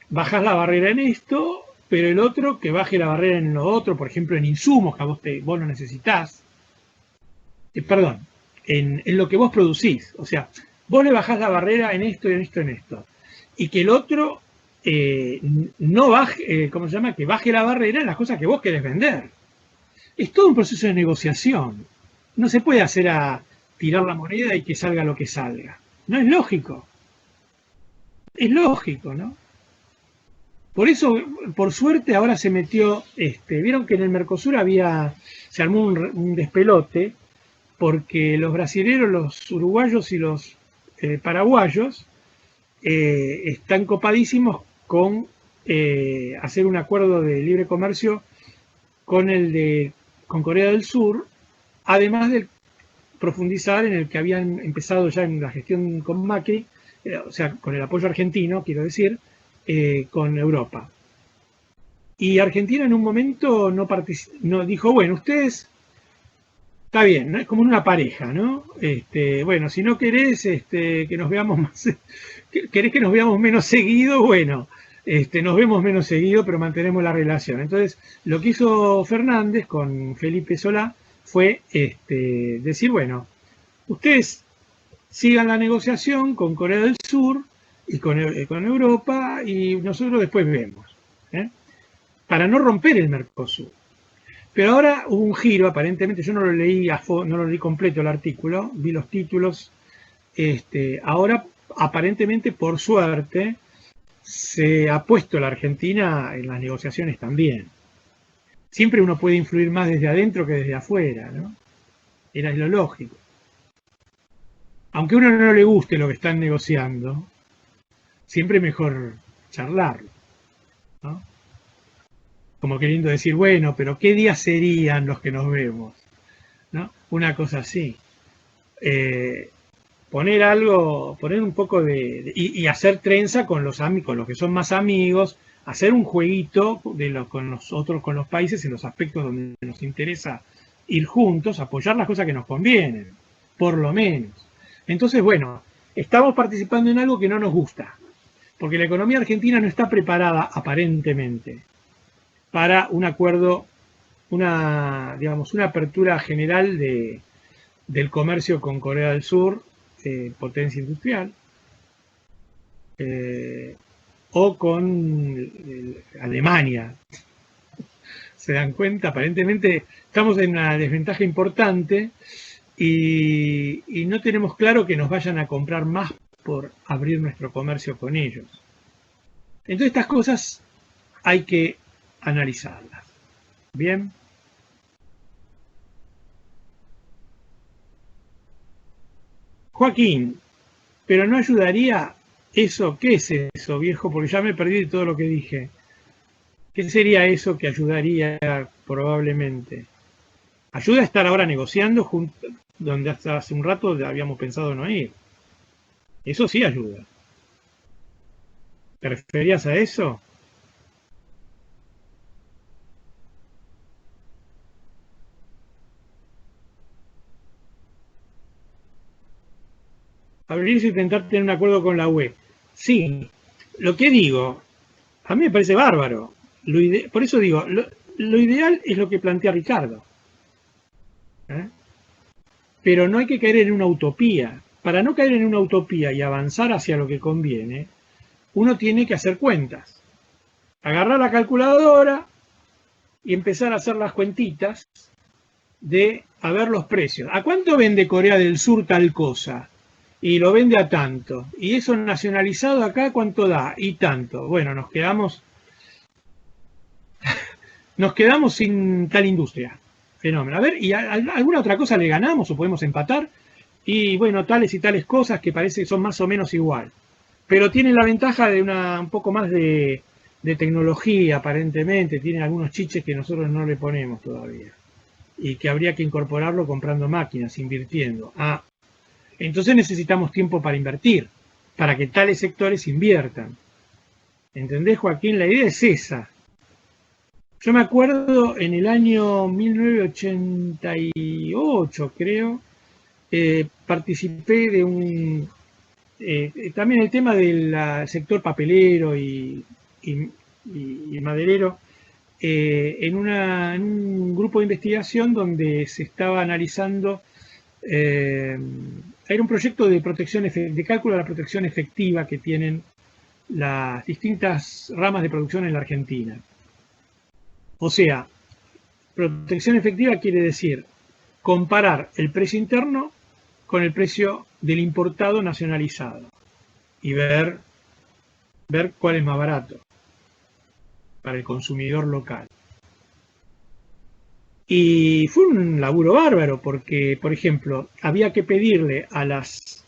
A: bajás la barrera en esto, pero el otro que baje la barrera en lo otro, por ejemplo, en insumos que vos no necesitás. Perdón, en lo que vos producís. O sea, vos le bajás la barrera en esto, en esto, en esto. Y que el otro no baje, ¿cómo se llama? Que baje la barrera en las cosas que vos querés vender. Es todo un proceso de negociación. No se puede hacer a tirar la moneda y que salga lo que salga. No es lógico. Es lógico, ¿no? Por eso, por suerte, ahora se metió, vieron que en el Mercosur se armó un despelote, porque los brasileños, los uruguayos y los paraguayos están copadísimos con hacer un acuerdo de libre comercio con Corea del Sur, además del profundizar en el que habían empezado ya en la gestión con Macri, o sea, con el apoyo argentino, quiero decir, con Europa. Y Argentina en un momento no dijo, bueno, ustedes, está bien, ¿no? Es como una pareja, ¿no? Bueno, si no querés que nos veamos más, querés que nos veamos menos seguido, bueno, nos vemos menos seguido, pero mantenemos la relación. Entonces, lo que hizo Fernández con Felipe Solá fue decir, bueno, ustedes sigan la negociación con Corea del Sur y con Europa y nosotros después vemos, para no romper el Mercosur. Pero ahora hubo un giro, aparentemente, yo no lo leí no lo leí completo el artículo, vi los títulos. Ahora, aparentemente, por suerte, se ha puesto la Argentina en las negociaciones también. Siempre uno puede influir más desde adentro que desde afuera, ¿no? Era lo lógico. Aunque a uno no le guste lo que están negociando, siempre es mejor charlarlo, ¿no? Como queriendo decir, bueno, pero ¿qué días serían los que nos vemos? ¿No? Una cosa así. Poner un poco y hacer trenza con los que son más amigos, hacer un jueguito con nosotros, con los países en los aspectos donde nos interesa ir juntos, apoyar las cosas que nos convienen, por lo menos. Entonces, bueno, estamos participando en algo que no nos gusta, porque la economía argentina no está preparada, aparentemente, para un acuerdo, digamos, una apertura general del comercio con Corea del Sur, potencia industrial, o con Alemania. ¿Se dan cuenta? Aparentemente estamos en una desventaja importante y no tenemos claro que nos vayan a comprar más por abrir nuestro comercio con ellos. Entonces estas cosas hay que analizarlas. Bien. Joaquín, pero no ayudaría eso. ¿Qué es eso, viejo? Porque ya me perdí de todo lo que dije. ¿Qué sería eso que ayudaría probablemente? Ayuda a estar ahora negociando donde hasta hace un rato habíamos pensado no ir. Eso sí ayuda. ¿Te referías a eso? Abrirse y intentar tener un acuerdo con la UE. Sí, lo que digo, a mí me parece bárbaro. Por eso digo, lo ideal es lo que plantea Ricardo. Pero no hay que caer en una utopía. Para no caer en una utopía y avanzar hacia lo que conviene, uno tiene que hacer cuentas. Agarrar la calculadora y empezar a hacer las cuentitas de a ver los precios. ¿A cuánto vende Corea del Sur tal cosa? Y lo vende a tanto. Y eso nacionalizado acá, ¿cuánto da? Y tanto. Bueno, nos quedamos sin tal industria. Fenómeno. A ver, ¿y alguna otra cosa le ganamos o podemos empatar? Y bueno, tales y tales cosas que parece que son más o menos igual. Pero tienen la ventaja de un poco más de tecnología, aparentemente. Tienen algunos chiches que nosotros no le ponemos todavía. Y que habría que incorporarlo comprando máquinas, invirtiendo. Entonces necesitamos tiempo para invertir, para que tales sectores inviertan. ¿Entendés, Joaquín? La idea es esa. Yo me acuerdo en el año 1988, creo, participé de también el tema del sector papelero y maderero, en un grupo de investigación donde se estaba analizando, era un proyecto de de cálculo de la protección efectiva que tienen las distintas ramas de producción en la Argentina. O sea, protección efectiva quiere decir comparar el precio interno con el precio del importado nacionalizado y ver cuál es más barato para el consumidor local. Y fue un laburo bárbaro porque, por ejemplo, había que pedirle a los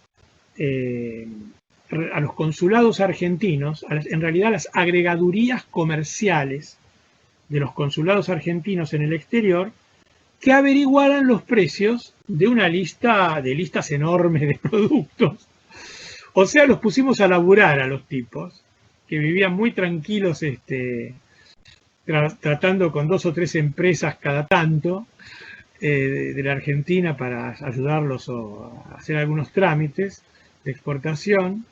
A: consulados argentinos, en realidad a las agregadurías comerciales de los consulados argentinos en el exterior, que averiguaran los precios de una lista, de listas enormes de productos. O sea, los pusimos a laburar a los tipos, que vivían muy tranquilos tratando con 2 o 3 empresas cada tanto de la Argentina para ayudarlos a hacer algunos trámites de exportación,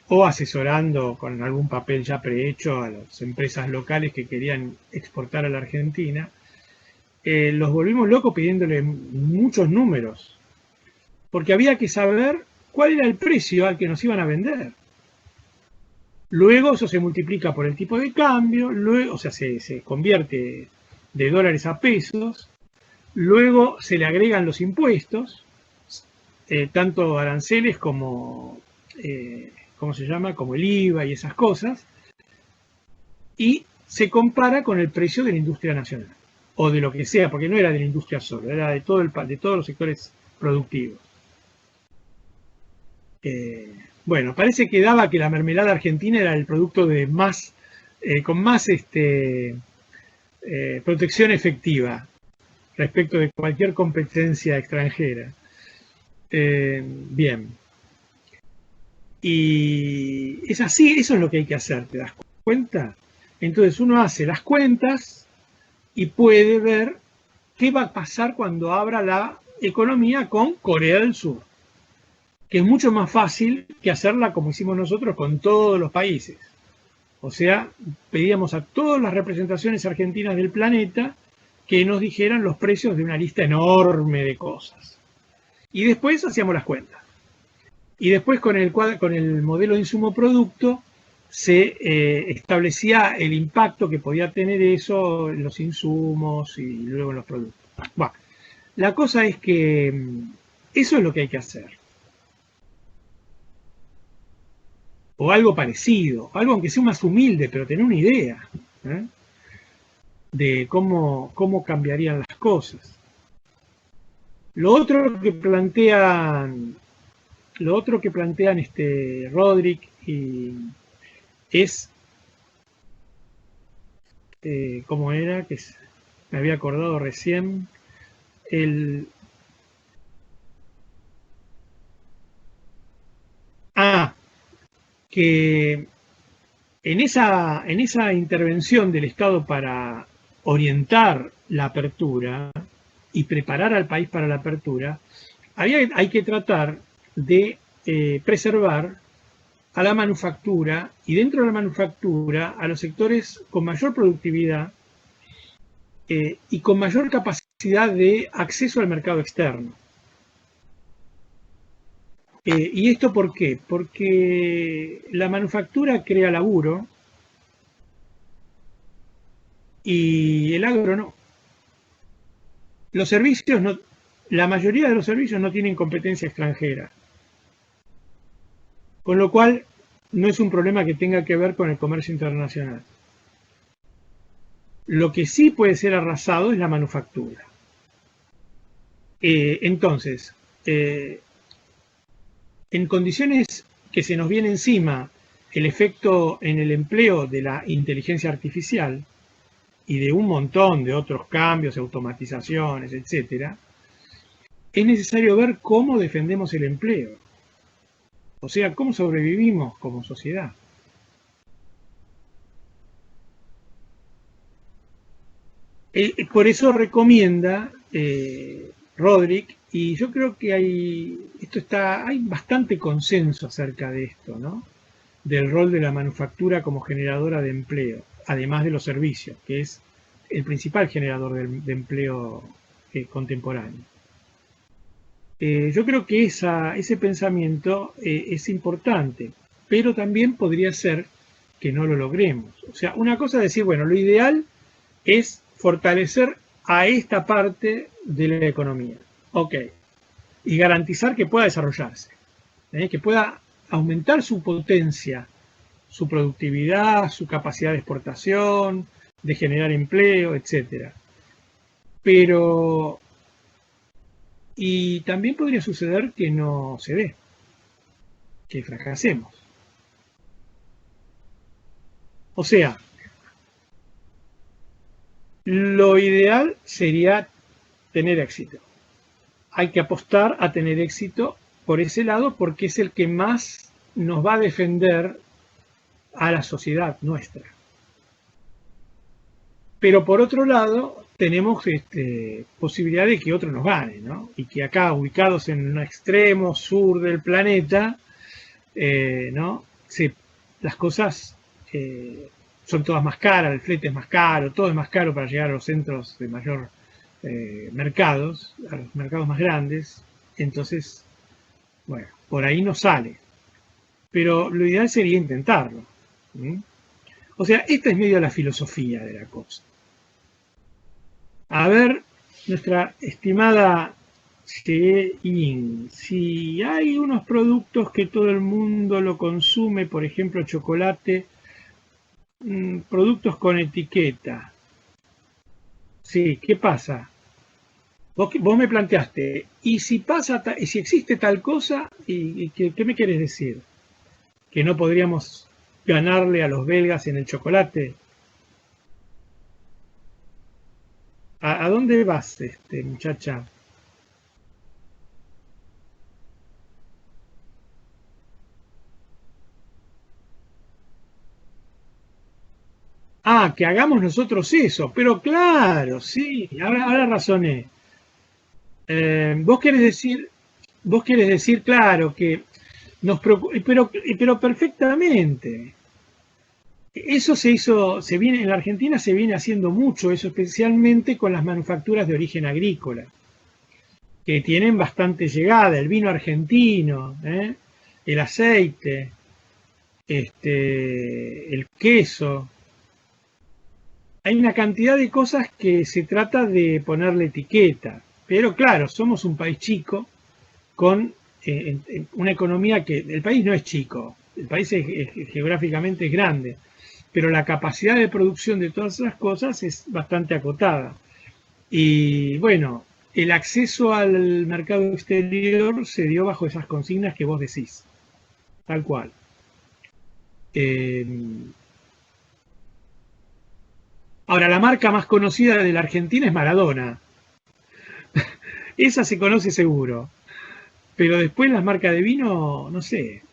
A: o asesorando con algún papel ya prehecho a las empresas locales que querían exportar a la Argentina. Los volvimos locos pidiéndole muchos números, porque había que saber cuál era el precio al que nos iban a vender. Luego eso se multiplica por el tipo de cambio, luego, o sea, se convierte de dólares a pesos, luego se le agregan los impuestos, tanto aranceles como, ¿cómo se llama?, como el IVA y esas cosas, y se compara con el precio de la industria nacional, o de lo que sea, porque no era de la industria solo, era de todos los sectores productivos. Bueno, parece que daba que la mermelada argentina era el producto de más, con más protección efectiva respecto de cualquier competencia extranjera. Bien. Y es así, eso es lo que hay que hacer, ¿te das cuenta? Entonces uno hace las cuentas y puede ver qué va a pasar cuando abra la economía con Corea del Sur, que es mucho más fácil que hacerla como hicimos nosotros con todos los países. O sea, pedíamos a todas las representaciones argentinas del planeta que nos dijeran los precios de una lista enorme de cosas. Y después hacíamos las cuentas. Y después con el modelo de insumo-producto se establecía el impacto que podía tener eso en los insumos y luego en los productos. Bueno, la cosa es que eso es lo que hay que hacer. O algo parecido, algo aunque sea más humilde, pero tener una idea de cómo cambiarían las cosas. Lo otro que plantean Rodrik es, ¿cómo era? Que me había acordado recién, que en esa intervención del Estado para orientar la apertura y preparar al país para la apertura, hay que tratar de preservar a la manufactura y dentro de la manufactura a los sectores con mayor productividad y con mayor capacidad de acceso al mercado externo. ¿Y esto por qué? Porque la manufactura crea laburo y el agro no. Los servicios no, la mayoría de los servicios no tienen competencia extranjera. Con lo cual, no es un problema que tenga que ver con el comercio internacional. Lo que sí puede ser arrasado es la manufactura. Entonces, en condiciones que se nos viene encima el efecto en el empleo de la inteligencia artificial y de un montón de otros cambios, automatizaciones, etc., es necesario ver cómo defendemos el empleo. O sea, cómo sobrevivimos como sociedad. Por eso recomienda Rodrik, y yo creo que hay bastante consenso acerca de esto, ¿no? Del rol de la manufactura como generadora de empleo, además de los servicios, que es el principal generador de empleo contemporáneo. Yo creo que ese pensamiento es importante, pero también podría ser que no lo logremos. O sea, una cosa es decir, bueno, lo ideal es fortalecer a esta parte de la economía. Ok. Y garantizar que pueda desarrollarse, que pueda aumentar su potencia, su productividad, su capacidad de exportación, de generar empleo, etc. Pero, y también podría suceder que no se dé, que fracasemos. O sea, Lo ideal sería tener éxito. Hay que apostar a tener éxito por ese lado porque es el que más nos va a defender a la sociedad nuestra. Pero por otro lado, tenemos posibilidad de que otro nos gane, ¿no? Y que acá, ubicados en un extremo sur del planeta, ¿no? Las cosas son todas más caras, el flete es más caro, todo es más caro para llegar a los centros de mayor mercados, a los mercados más grandes. Entonces, bueno, por ahí no sale. Pero lo ideal sería intentarlo. ¿Sí? O sea, esta es medio la filosofía de la cosa. A ver, nuestra estimada Chein, si hay unos productos que todo el mundo lo consume, por ejemplo, chocolate, productos con etiqueta. Sí, ¿qué pasa? Vos me planteaste, ¿y si pasa, y si existe tal cosa, y qué me querés decir? ¿Que no podríamos ganarle a los belgas en el chocolate? ¿A dónde vas, muchacha? Ah, que hagamos nosotros eso, pero claro, sí, ahora razoné. Vos querés decir, claro, que nos preocupa, pero perfectamente. Eso se hizo, en la Argentina se viene haciendo mucho, eso especialmente con las manufacturas de origen agrícola, que tienen bastante llegada, el vino argentino, el aceite, el queso. Hay una cantidad de cosas que se trata de ponerle etiqueta, pero claro, somos un país chico con una economía que, el país no es chico, el país geográficamente es grande, pero la capacidad de producción de todas esas cosas es bastante acotada. Y bueno, el acceso al mercado exterior se dio bajo esas consignas que vos decís, tal cual. Eh, Ahora, la marca más conocida de la Argentina es Maradona. Esa se conoce seguro. Pero después las marcas de vino, no sé.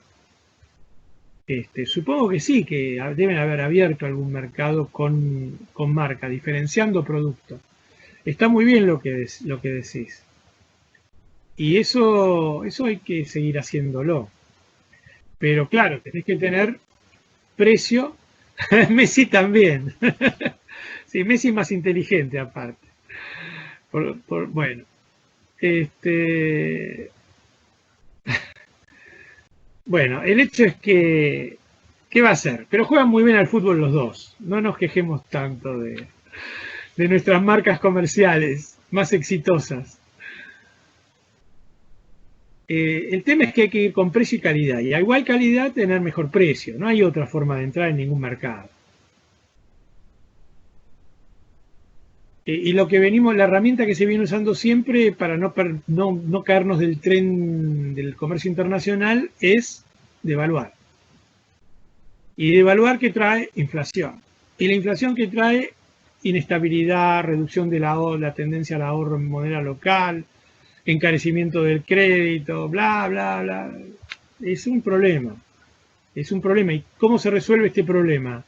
A: Supongo que sí, que deben haber abierto algún mercado con marca, diferenciando productos. Está muy bien lo que decís. Y eso hay que seguir haciéndolo. Pero claro, tenés que tener precio. Messi también. Sí, Messi es más inteligente aparte. Bueno, este, bueno, el hecho es que, ¿qué va a ser? Pero juegan muy bien al fútbol los dos. No nos quejemos tanto de nuestras marcas comerciales más exitosas. El tema es que hay que ir con precio y calidad. Y a igual calidad tener mejor precio. No hay otra forma de entrar en ningún mercado. Y lo que venimos, la herramienta que se viene usando siempre para no caernos del tren del comercio internacional es devaluar. Y devaluar que trae inflación. Y la inflación que trae inestabilidad, reducción de la tendencia al ahorro en moneda local, encarecimiento del crédito, bla, bla, bla. Es un problema. Es un problema. ¿Y cómo se resuelve este problema?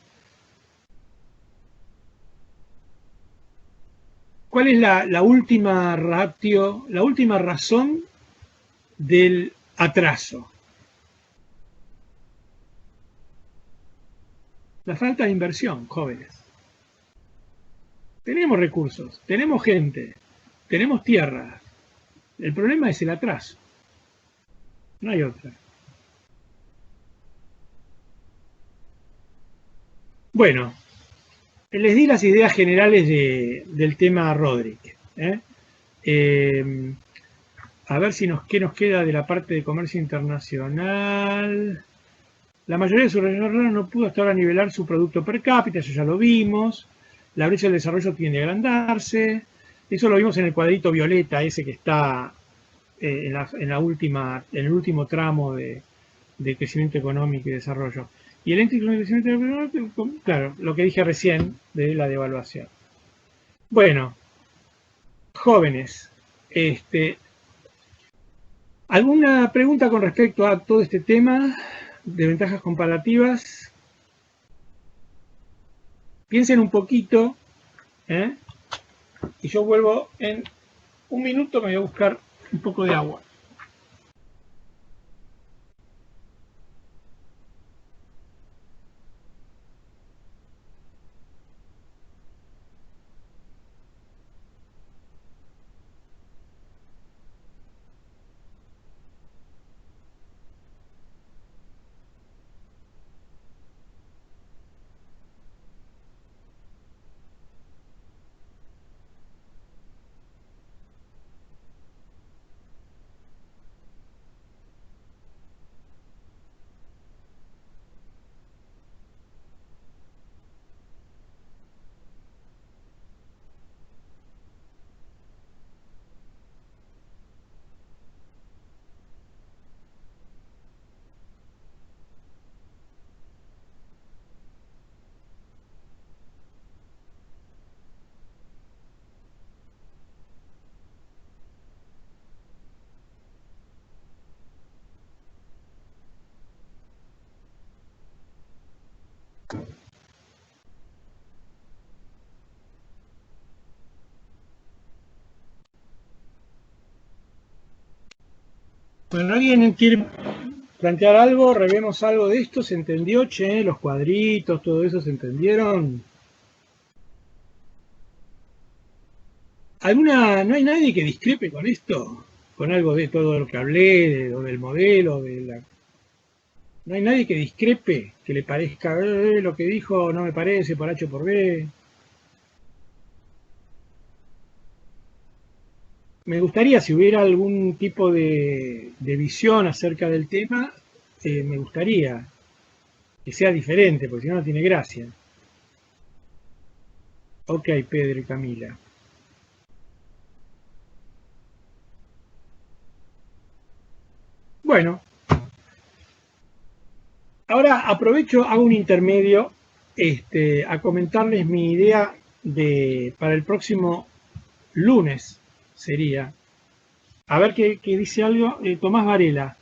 A: ¿Cuál es la última ratio, la última razón del atraso? La falta de inversión, jóvenes. Tenemos recursos, tenemos gente, tenemos tierra. El problema es el atraso. No hay otra. Bueno, les di las ideas generales del tema Roderick. A ver qué nos queda de la parte de comercio internacional. La mayoría de sus regiones no pudo hasta ahora nivelar su producto per cápita, eso ya lo vimos. La brecha del desarrollo tiende a agrandarse. Eso lo vimos en el cuadrito violeta, ese que está en el último tramo de crecimiento económico y desarrollo. Y el índice de crecimiento económico, claro, lo que dije recién de la devaluación. Bueno, jóvenes, ¿alguna pregunta con respecto a todo este tema de ventajas comparativas? Piensen un poquito, ¿eh? Y yo vuelvo en un minuto, me voy a buscar un poco de agua. Bueno, ¿alguien quiere plantear algo? ¿Revemos algo de esto? ¿Se entendió? Che, los cuadritos, todo eso, ¿se entendieron? ¿No hay nadie que discrepe con esto? Con algo de todo lo que hablé, del modelo, ¿No hay nadie que discrepe, que le parezca, lo que dijo no me parece, por H o por B? Me gustaría, si hubiera algún tipo de visión acerca del tema, me gustaría que sea diferente, porque si no, no tiene gracia. Ok, Pedro y Camila. Bueno, ahora aprovecho, hago un intermedio, a comentarles mi idea para el próximo lunes, sería. A ver qué dice algo. Tomás Varela.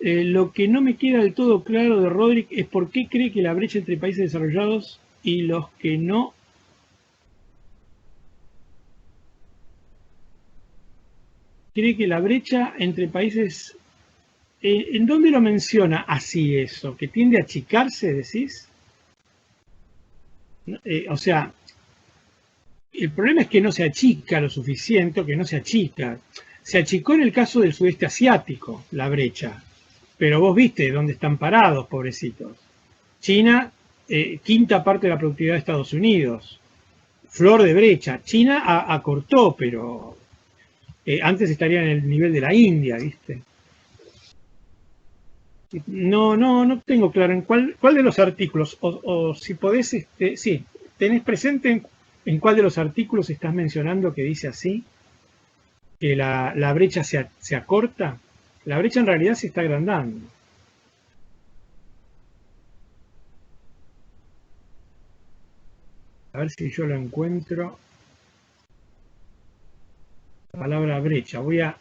A: Lo que no me queda del todo claro de Roderick es por qué cree que la brecha entre países desarrollados y los que no cree que la brecha entre países, ¿en dónde lo menciona así eso? ¿Que tiende a achicarse, decís? O sea, el problema es que no se achica lo suficiente, o que no se achica. Se achicó en el caso del sudeste asiático, la brecha, pero vos viste dónde están parados, pobrecitos. China, quinta parte de la productividad de Estados Unidos, flor de brecha. China acortó, pero antes estaría en el nivel de la India, ¿viste? No tengo claro en cuál de los artículos, o si podés, sí, tenés presente en cuál de los artículos estás mencionando que dice así, que la brecha se acorta. La brecha en realidad se está agrandando. A ver si yo lo encuentro. La palabra brecha. Voy a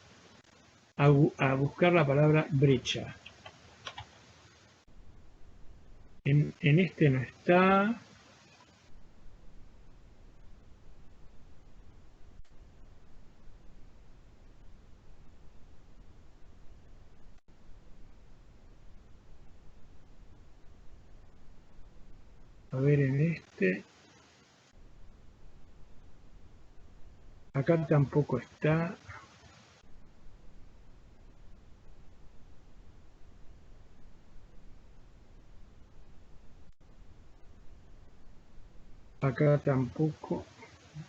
A: buscar la palabra brecha. En este no está. A ver, en este. Acá tampoco está. Acá tampoco.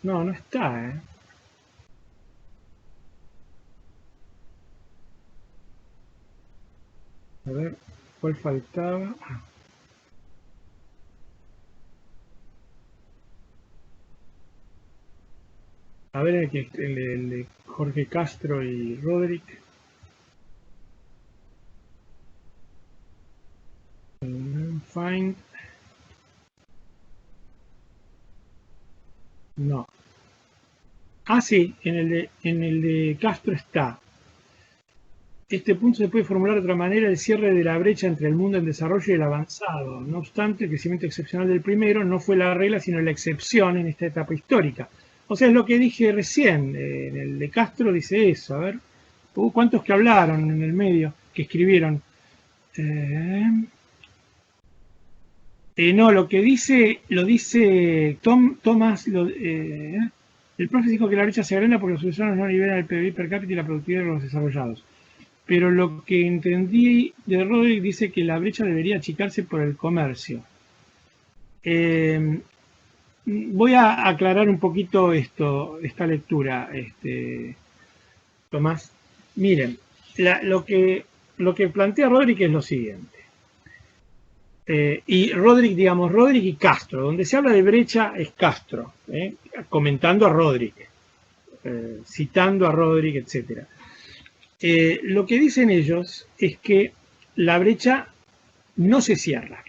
A: No, no está, ¿eh? A ver, ¿cuál faltaba? A ver, el de Jorge Castro y Roderick. Find. No. Ah, sí, en el de Castro está. Este punto se puede formular de otra manera: el cierre de la brecha entre el mundo en desarrollo y el avanzado. No obstante, el crecimiento excepcional del primero no fue la regla, sino la excepción en esta etapa histórica. O sea, es lo que dije recién. En el de Castro dice eso. A ver, hubo cuántos que hablaron en el medio, que escribieron. Eh, no, lo dice Thomas. El profe dijo que la brecha se agranda porque los ciudadanos no liberan el PIB per cápita y la productividad de los desarrollados. Pero lo que entendí de Roderick dice que la brecha debería achicarse por el comercio. Voy a aclarar un poquito esta lectura, Tomás. Miren, lo que plantea Roderick es lo siguiente. Y Roderick, digamos, Roderick y Castro, donde se habla de brecha es Castro, comentando a Roderick, citando a Roderick, etcétera. Lo que dicen ellos es que la brecha no se cierra,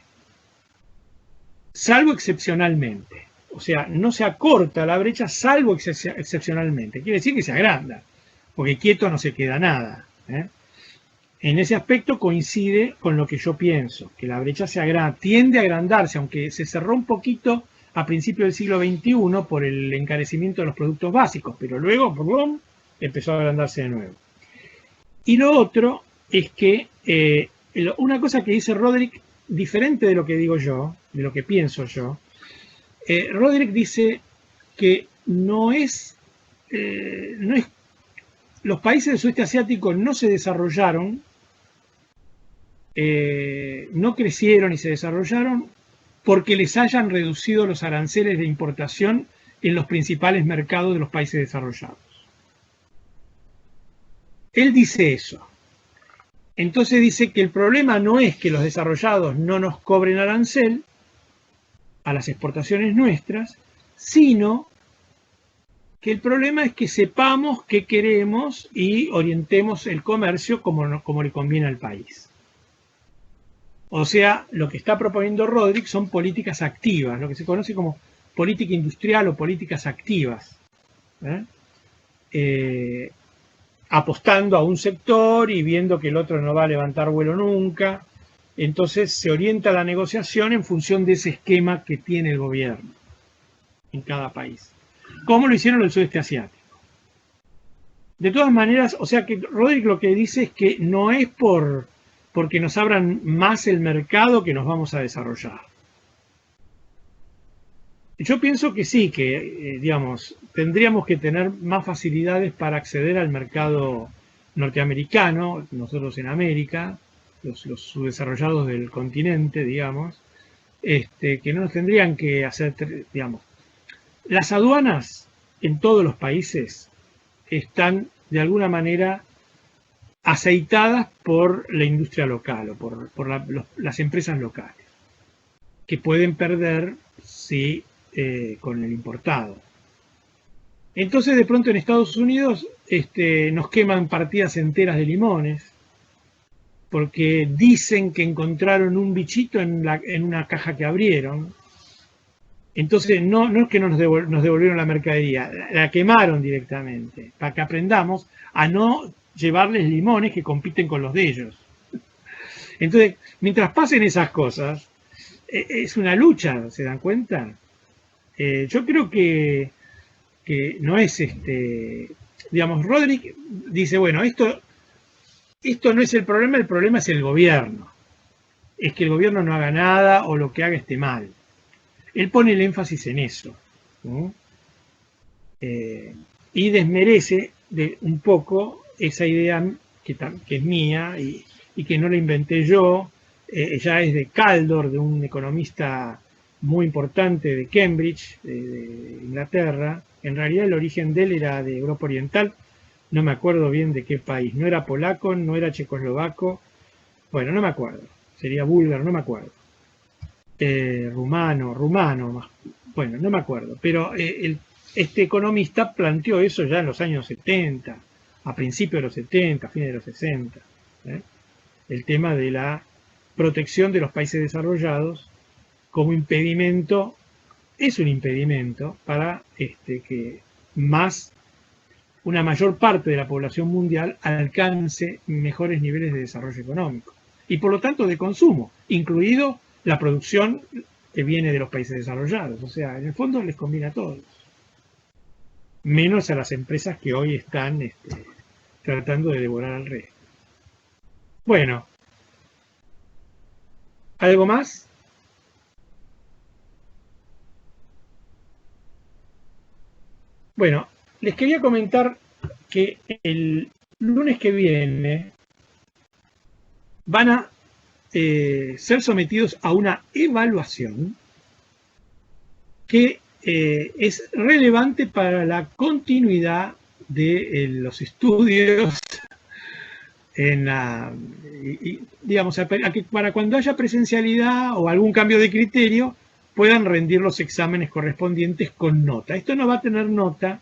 A: salvo excepcionalmente. O sea, no se acorta la brecha salvo excepcionalmente. Quiere decir que se agranda, porque quieto no se queda nada. En ese aspecto coincide con lo que yo pienso, que la brecha tiende a agrandarse, aunque se cerró un poquito a principios del siglo XXI por el encarecimiento de los productos básicos, pero luego ¡pum!, empezó a agrandarse de nuevo. Y lo otro es que una cosa que dice Roderick, diferente de lo que digo yo, de lo que pienso yo, Roderick dice que los países del sudeste asiático no se desarrollaron, no crecieron y se desarrollaron porque les hayan reducido los aranceles de importación en los principales mercados de los países desarrollados. Él dice eso. Entonces dice que el problema no es que los desarrollados no nos cobren arancel a las exportaciones nuestras, sino que el problema es que sepamos qué queremos y orientemos el comercio como le conviene al país. O sea, lo que está proponiendo Roderick son políticas activas, lo que se conoce como política industrial o políticas activas. Apostando a un sector y viendo que el otro no va a levantar vuelo nunca. Entonces se orienta la negociación en función de ese esquema que tiene el gobierno en cada país, como lo hicieron en el sudeste asiático. De todas maneras, o sea que Roderick lo que dice es que no es porque nos abran más el mercado que nos vamos a desarrollar. Yo pienso que sí, que digamos, tendríamos que tener más facilidades para acceder al mercado norteamericano, nosotros en América, los subdesarrollados del continente, digamos, que no nos tendrían que hacer, digamos. Las aduanas en todos los países están de alguna manera aceitadas por la industria local o por las empresas locales, que pueden perder si con el importado. Entonces de pronto en Estados Unidos nos queman partidas enteras de limones porque dicen que encontraron un bichito en una caja que abrieron. Entonces no es que nos devolvieron la mercadería, la quemaron directamente, para que aprendamos a no llevarles limones que compiten con los de ellos. Entonces, mientras pasen esas cosas, es una lucha, ¿se dan cuenta? Yo creo que no es digamos, Roderick dice, bueno, esto no es el problema es el gobierno. Es que el gobierno no haga nada o lo que haga esté mal. Él pone el énfasis en eso, ¿no? Y desmerece un poco esa idea que es mía y que no la inventé yo, ya es de Caldor, de un economista muy importante de Cambridge, de Inglaterra. En realidad el origen de él era de Europa Oriental, no me acuerdo bien de qué país, no era polaco, no era checoslovaco, bueno, no me acuerdo, sería búlgaro, no me acuerdo. Rumano, bueno, no me acuerdo, pero este economista planteó eso ya en los años 70, a principios de los 70, a fines de los 60, el tema de la protección de los países desarrollados como impedimento, es un impedimento para que más una mayor parte de la población mundial alcance mejores niveles de desarrollo económico y por lo tanto de consumo, incluido la producción que viene de los países desarrollados. O sea, en el fondo les conviene a todos, menos a las empresas que hoy están tratando de devorar al resto. Bueno, ¿algo más? Bueno, les quería comentar que el lunes que viene van a ser sometidos a una evaluación que es relevante para la continuidad de los estudios en la, digamos, para cuando haya presencialidad o algún cambio de criterio puedan rendir los exámenes correspondientes con nota. Esto no va a tener nota,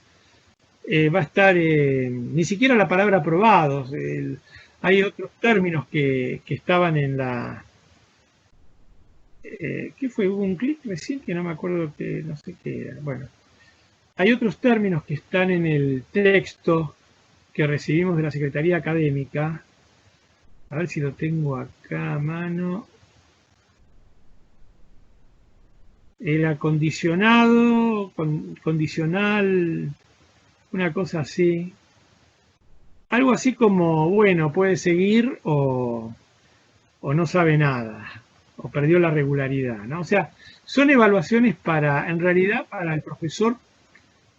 A: va a estar ni siquiera la palabra aprobados. Hay otros términos que estaban en la... ¿qué fue? Hubo un clic recién que no me acuerdo, que no sé qué era. Bueno, hay otros términos que están en el texto que recibimos de la Secretaría Académica. A ver si lo tengo acá a mano. El acondicionado, condicional, una cosa así. Algo así como, bueno, puede seguir o no sabe nada, o perdió la regularidad, ¿no? O sea, son evaluaciones para, en realidad, para el profesor,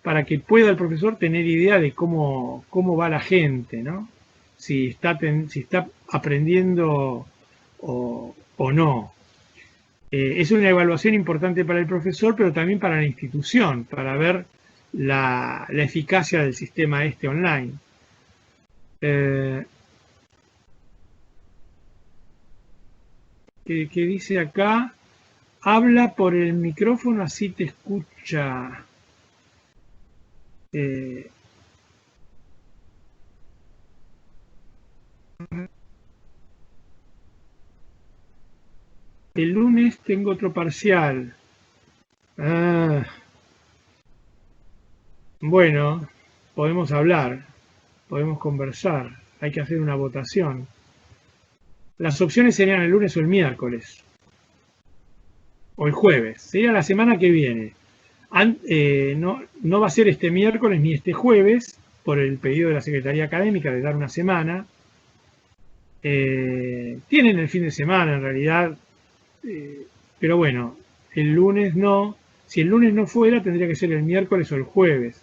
A: para que pueda el profesor tener idea de cómo va la gente, ¿no? Si está aprendiendo o no. Es una evaluación importante para el profesor, pero también para la institución, para ver la eficacia del sistema online. Que dice acá, habla por el micrófono, así te escucha. El lunes tengo otro parcial. Bueno, podemos hablar, podemos conversar, hay que hacer una votación. Las opciones serían el lunes o el miércoles, o el jueves, sería la semana que viene. No va a ser este miércoles ni este jueves, por el pedido de la Secretaría Académica de dar una semana. Tienen el fin de semana en realidad, pero bueno, el lunes no. Si el lunes no fuera, tendría que ser el miércoles o el jueves.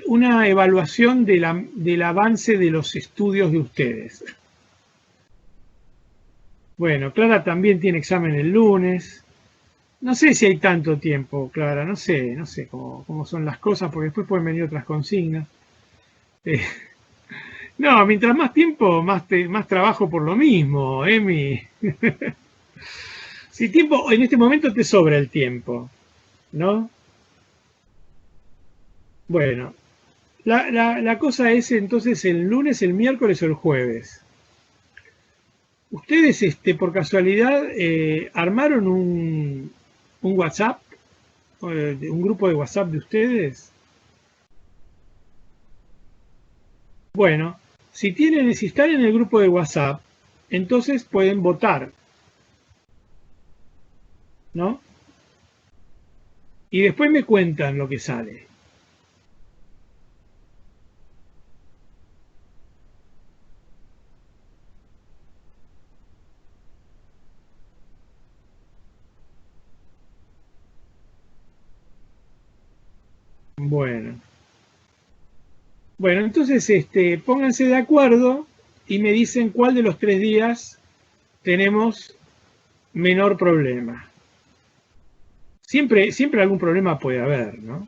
A: Una evaluación del avance de los estudios de ustedes. Bueno, Clara también tiene examen el lunes. No sé si hay tanto tiempo, Clara, no sé cómo son las cosas, porque después pueden venir otras consignas. No, mientras más tiempo, más trabajo por lo mismo, Emi. Si tiempo, en este momento te sobra el tiempo, ¿no? Bueno, la cosa es entonces el lunes, el miércoles o el jueves. ¿Ustedes por casualidad armaron un WhatsApp, un grupo de WhatsApp de ustedes? Bueno, si están en el grupo de WhatsApp, entonces pueden votar, ¿no? Y después me cuentan lo que sale. Bueno, entonces pónganse de acuerdo y me dicen cuál de los 3 días tenemos menor problema. Siempre algún problema puede haber, ¿no?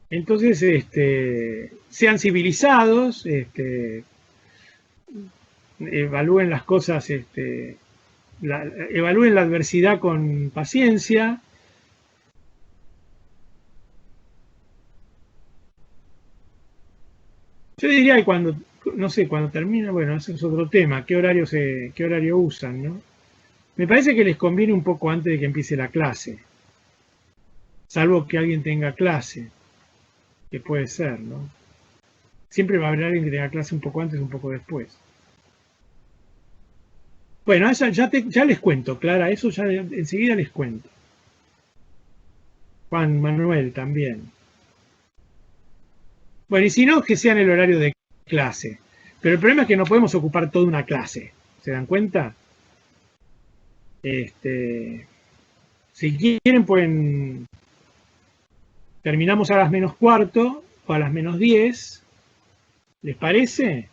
A: Entonces, sean civilizados, evalúen las cosas, evalúen la adversidad con paciencia. Yo diría que cuando, no sé, cuando termina, bueno, ese es otro tema, qué horario usan, ¿no? Me parece que les conviene un poco antes de que empiece la clase, salvo que alguien tenga clase, que puede ser, ¿no? Siempre va a haber alguien que tenga clase un poco antes, un poco después. Bueno, eso ya les cuento, Clara, eso ya enseguida les cuento. Juan Manuel también. Bueno, y si no, que sea en el horario de clase. Pero el problema es que no podemos ocupar toda una clase. ¿Se dan cuenta? Si quieren, pueden. Terminamos a las menos cuarto o a las menos 10. ¿Les parece?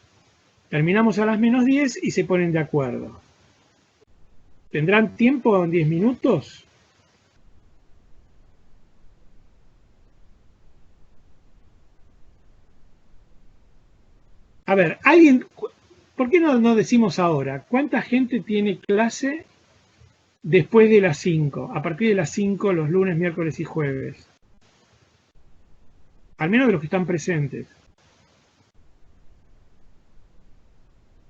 A: Terminamos a las menos 10 y se ponen de acuerdo. ¿Tendrán tiempo en 10 minutos? A ver, alguien, ¿por qué no decimos ahora? ¿Cuánta gente tiene clase después de las 5? A partir de las 5 los lunes, miércoles y jueves. Al menos de los que están presentes.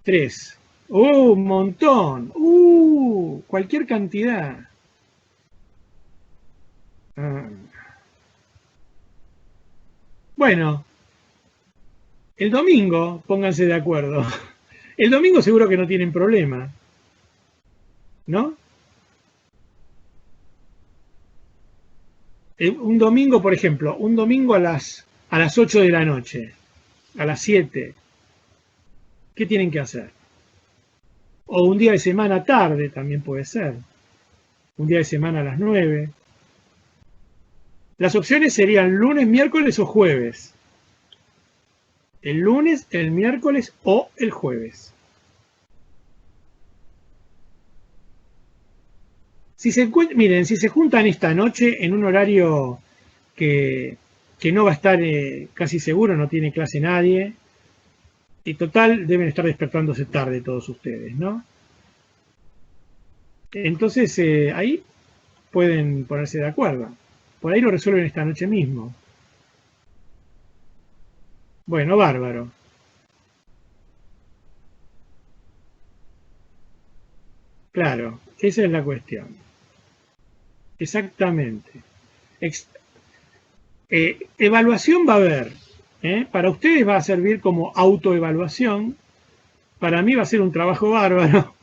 A: 3. Un montón. Cualquier cantidad. Ah. Bueno, el domingo, pónganse de acuerdo. El domingo seguro que no tienen problema, ¿no? Un domingo, por ejemplo, un domingo a las 8 de la noche, a las 7, ¿qué tienen que hacer? O un día de semana tarde también puede ser. Un día de semana a las 9. Las opciones serían lunes, miércoles o jueves. El lunes, el miércoles o el jueves. Miren, si se juntan esta noche en un horario que no va a estar casi seguro, no tiene clase nadie, y total deben estar despertándose tarde todos ustedes, ¿no? Entonces ahí pueden ponerse de acuerdo. Por ahí lo resuelven esta noche mismo. Bueno, bárbaro. Claro, esa es la cuestión. Exactamente. Evaluación va a haber. Para ustedes va a servir como autoevaluación. Para mí va a ser un trabajo bárbaro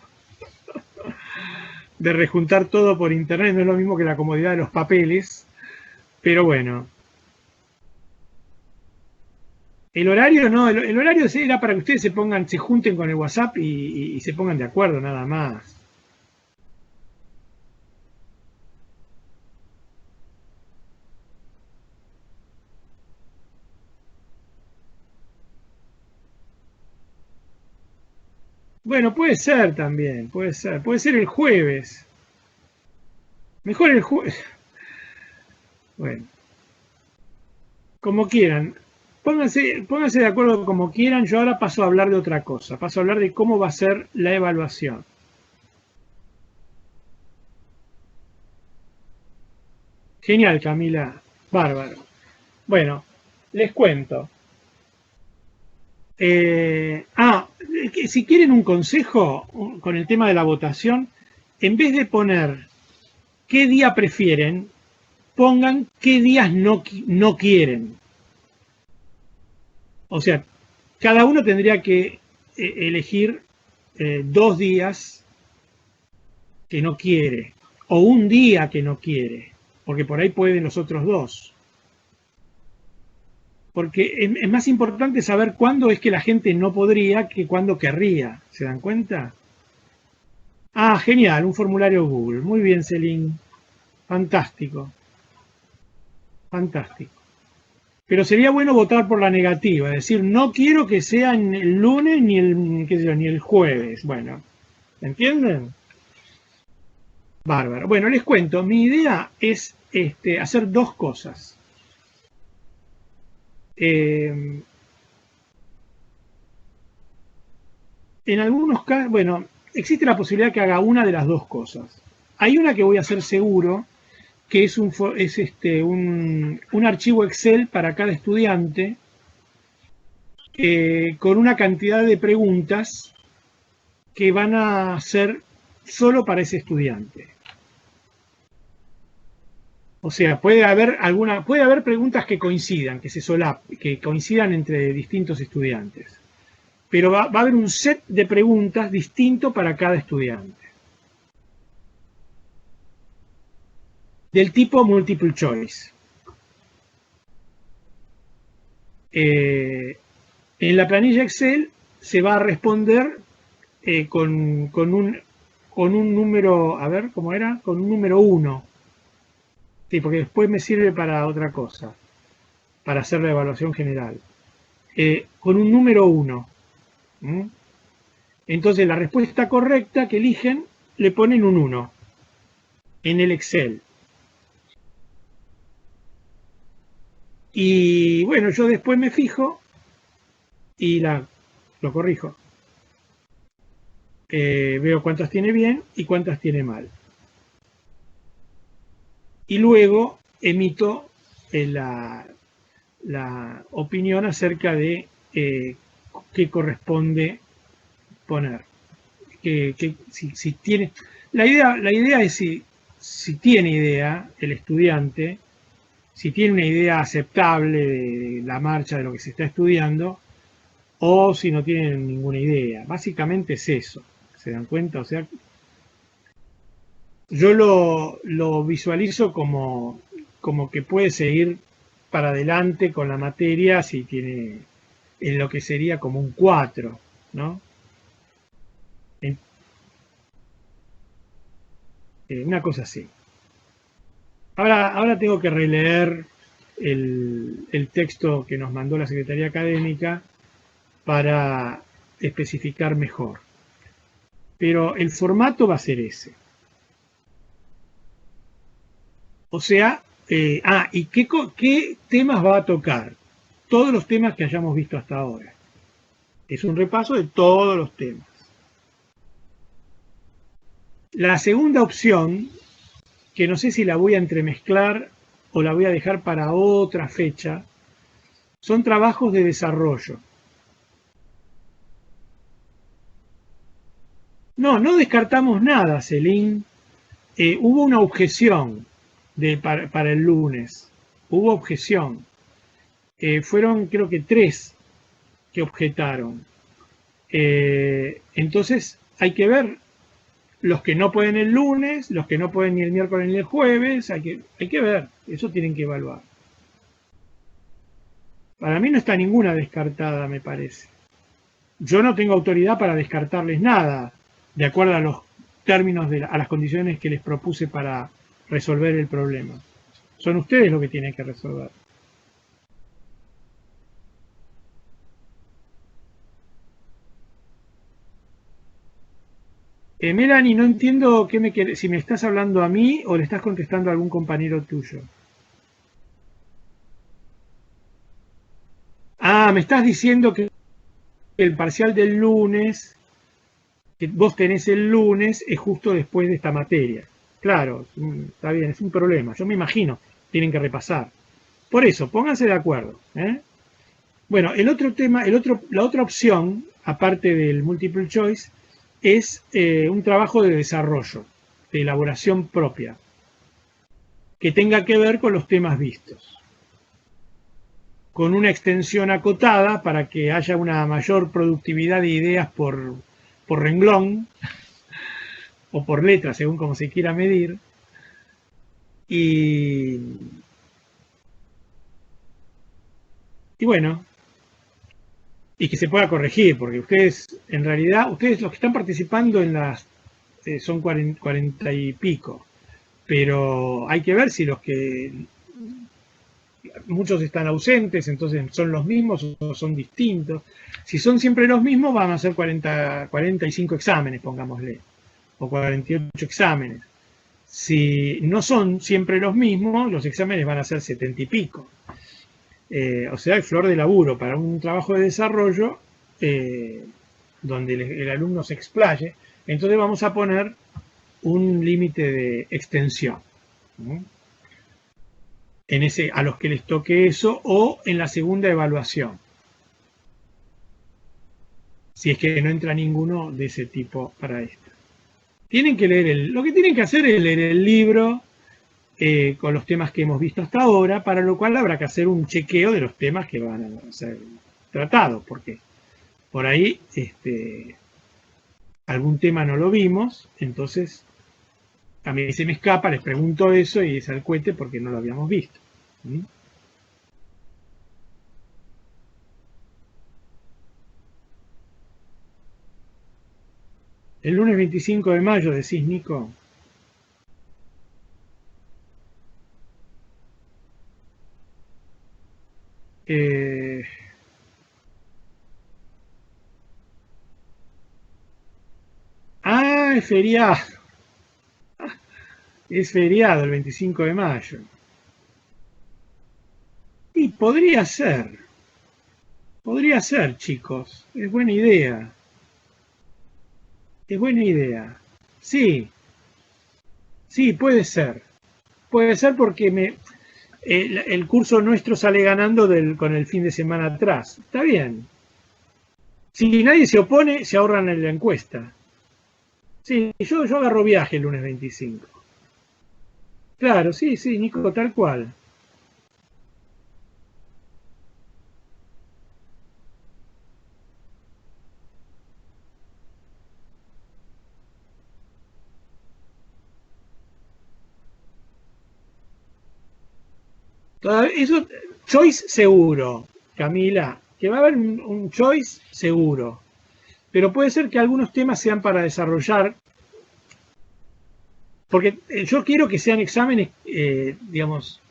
A: de rejuntar todo por internet. No es lo mismo que la comodidad de los papeles. Pero bueno. El horario no, el horario era para que ustedes se junten con el WhatsApp y se pongan de acuerdo nada más. Bueno, puede ser también, puede ser. Puede ser el jueves. Mejor el jueves. Bueno, como quieran. Pónganse de acuerdo como quieran. Yo ahora paso a hablar de otra cosa. Paso a hablar de cómo va a ser la evaluación. Genial, Camila. Bárbaro. Bueno, les cuento. Si quieren un consejo con el tema de la votación, en vez de poner qué día prefieren, pongan qué días no quieren. O sea, cada uno tendría que elegir 2 días que no quiere, o un día que no quiere, porque por ahí pueden los otros 2. Porque es más importante saber cuándo es que la gente no podría que cuándo querría. ¿Se dan cuenta? Ah, genial, un formulario Google. Muy bien, Celine. Fantástico, fantástico. Pero sería bueno votar por la negativa, es decir, no quiero que sea el lunes ni el jueves. Bueno, ¿entienden? Bárbaro. Bueno, les cuento, mi idea es hacer 2 cosas. En algunos casos, bueno, existe la posibilidad que haga una de las 2 cosas. Hay una que voy a hacer seguro, que es un archivo Excel para cada estudiante, con una cantidad de preguntas que van a ser solo para ese estudiante. O sea, puede haber preguntas que coincidan, que coincidan entre distintos estudiantes. Pero va a haber un set de preguntas distinto para cada estudiante. Del tipo multiple choice. En la planilla Excel se va a responder con un número, a ver, ¿cómo era? Con un número 1. Sí, porque después me sirve para otra cosa, para hacer la evaluación general. Con un número 1. Entonces la respuesta correcta que eligen le ponen un 1 en el Excel. Y bueno, yo después me fijo y lo corrijo. Veo cuántas tiene bien y cuántas tiene mal. Y luego emito la opinión acerca de qué corresponde poner. Si tiene, la idea es si tiene idea el estudiante, si tiene una idea aceptable de la marcha de lo que se está estudiando, o si no tiene ninguna idea. Básicamente es eso. ¿Se dan cuenta? O sea, yo lo visualizo como que puede seguir para adelante con la materia si tiene en lo que sería como un 4, ¿no? Una cosa así. Ahora tengo que releer el texto que nos mandó la Secretaría Académica para especificar mejor. Pero el formato va a ser ese. O sea, ¿y qué temas va a tocar? Todos los temas que hayamos visto hasta ahora. Es un repaso de todos los temas. La segunda opción, que no sé si la voy a entremezclar o la voy a dejar para otra fecha, son trabajos de desarrollo. No descartamos nada, Celín. Hubo una objeción para el lunes. Hubo objeción. Fueron creo que 3 que objetaron. Entonces hay que ver los que no pueden el lunes, los que no pueden ni el miércoles ni el jueves, hay que ver, eso tienen que evaluar. Para mí no está ninguna descartada, me parece. Yo no tengo autoridad para descartarles nada, de acuerdo a los términos, a las condiciones que les propuse para resolver el problema. Son ustedes los que tienen que resolver. Melanie, no entiendo si me estás hablando a mí o le estás contestando a algún compañero tuyo. Me estás diciendo que el parcial del lunes, que vos tenés el lunes, es justo después de esta materia. Claro, está bien, es un problema. Yo me imagino, tienen que repasar. Por eso, pónganse de acuerdo. Bueno, la otra opción, aparte del multiple choice, es un trabajo de desarrollo, de elaboración propia, que tenga que ver con los temas vistos, con una extensión acotada para que haya una mayor productividad de ideas por renglón o por letra, según como se quiera medir, y bueno, y que se pueda corregir, porque ustedes, en realidad, los que están participando en las son 40 y pico, pero hay que ver si muchos están ausentes, entonces son los mismos o son distintos. Si son siempre los mismos, van a ser 45 exámenes, pongámosle, o 48 exámenes. Si no son siempre los mismos, los exámenes van a ser 70 y pico. O sea, hay flor de laburo para un trabajo de desarrollo donde el alumno se explaye. Entonces vamos a poner un límite de extensión, ¿no? A los que les toque eso, o en la segunda evaluación. si es que no entra ninguno de ese tipo para esto. Tienen que leer lo que tienen que hacer es leer el libro con los temas que hemos visto hasta ahora, para lo cual habrá que hacer un chequeo de los temas que van a ser tratados, porque por ahí algún tema no lo vimos, entonces a mí se me escapa, les pregunto eso y es al cohete porque no lo habíamos visto. ¿Sí? El lunes 25 de mayo, decís, Nico. Es feriado. Es feriado el 25 de mayo. Y podría ser, chicos. Es buena idea. Es buena idea. Sí, sí, puede ser. Puede ser porque el curso nuestro sale ganando con el fin de semana atrás. Está bien. Si nadie se opone, se ahorran en la encuesta. Sí, yo agarro viaje el lunes 25. Claro, sí, sí, Nico, tal cual. Eso, choice seguro, Camila, que va a haber un choice seguro. Pero puede ser que algunos temas sean para desarrollar, porque yo quiero que sean exámenes, digamos,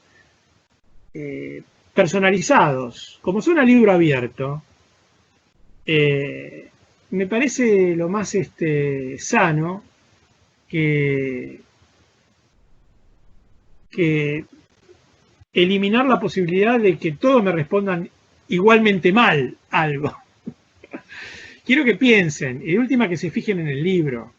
A: personalizados. Como son a libro abierto, me parece lo más sano que, que eliminar la posibilidad de que todos me respondan igualmente mal algo. Quiero que piensen, y de última que se fijen en el libro.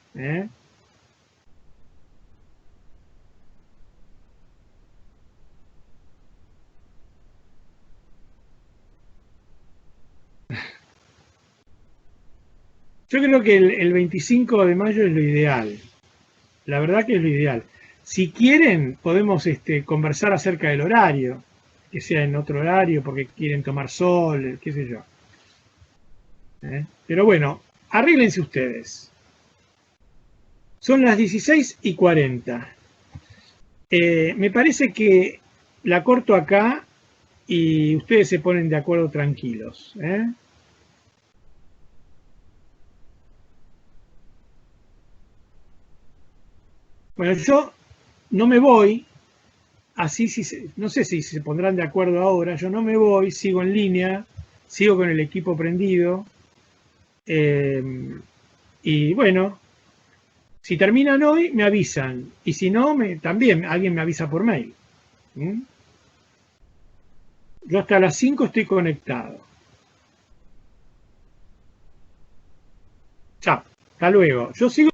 A: Yo creo que el 25 de mayo es lo ideal. La verdad que es lo ideal. Si quieren, podemos conversar acerca del horario, que sea en otro horario porque quieren tomar sol, qué sé yo. Pero bueno, arréglense ustedes. Son las 16:40. Me parece que la corto acá y ustedes se ponen de acuerdo tranquilos. Bueno, yo no me voy, así no sé si se pondrán de acuerdo ahora, yo no me voy, sigo en línea, sigo con el equipo prendido. Y bueno, si terminan hoy, me avisan. Y si no, también alguien me avisa por mail. Yo hasta las 5 estoy conectado. Chao, hasta luego. Yo sigo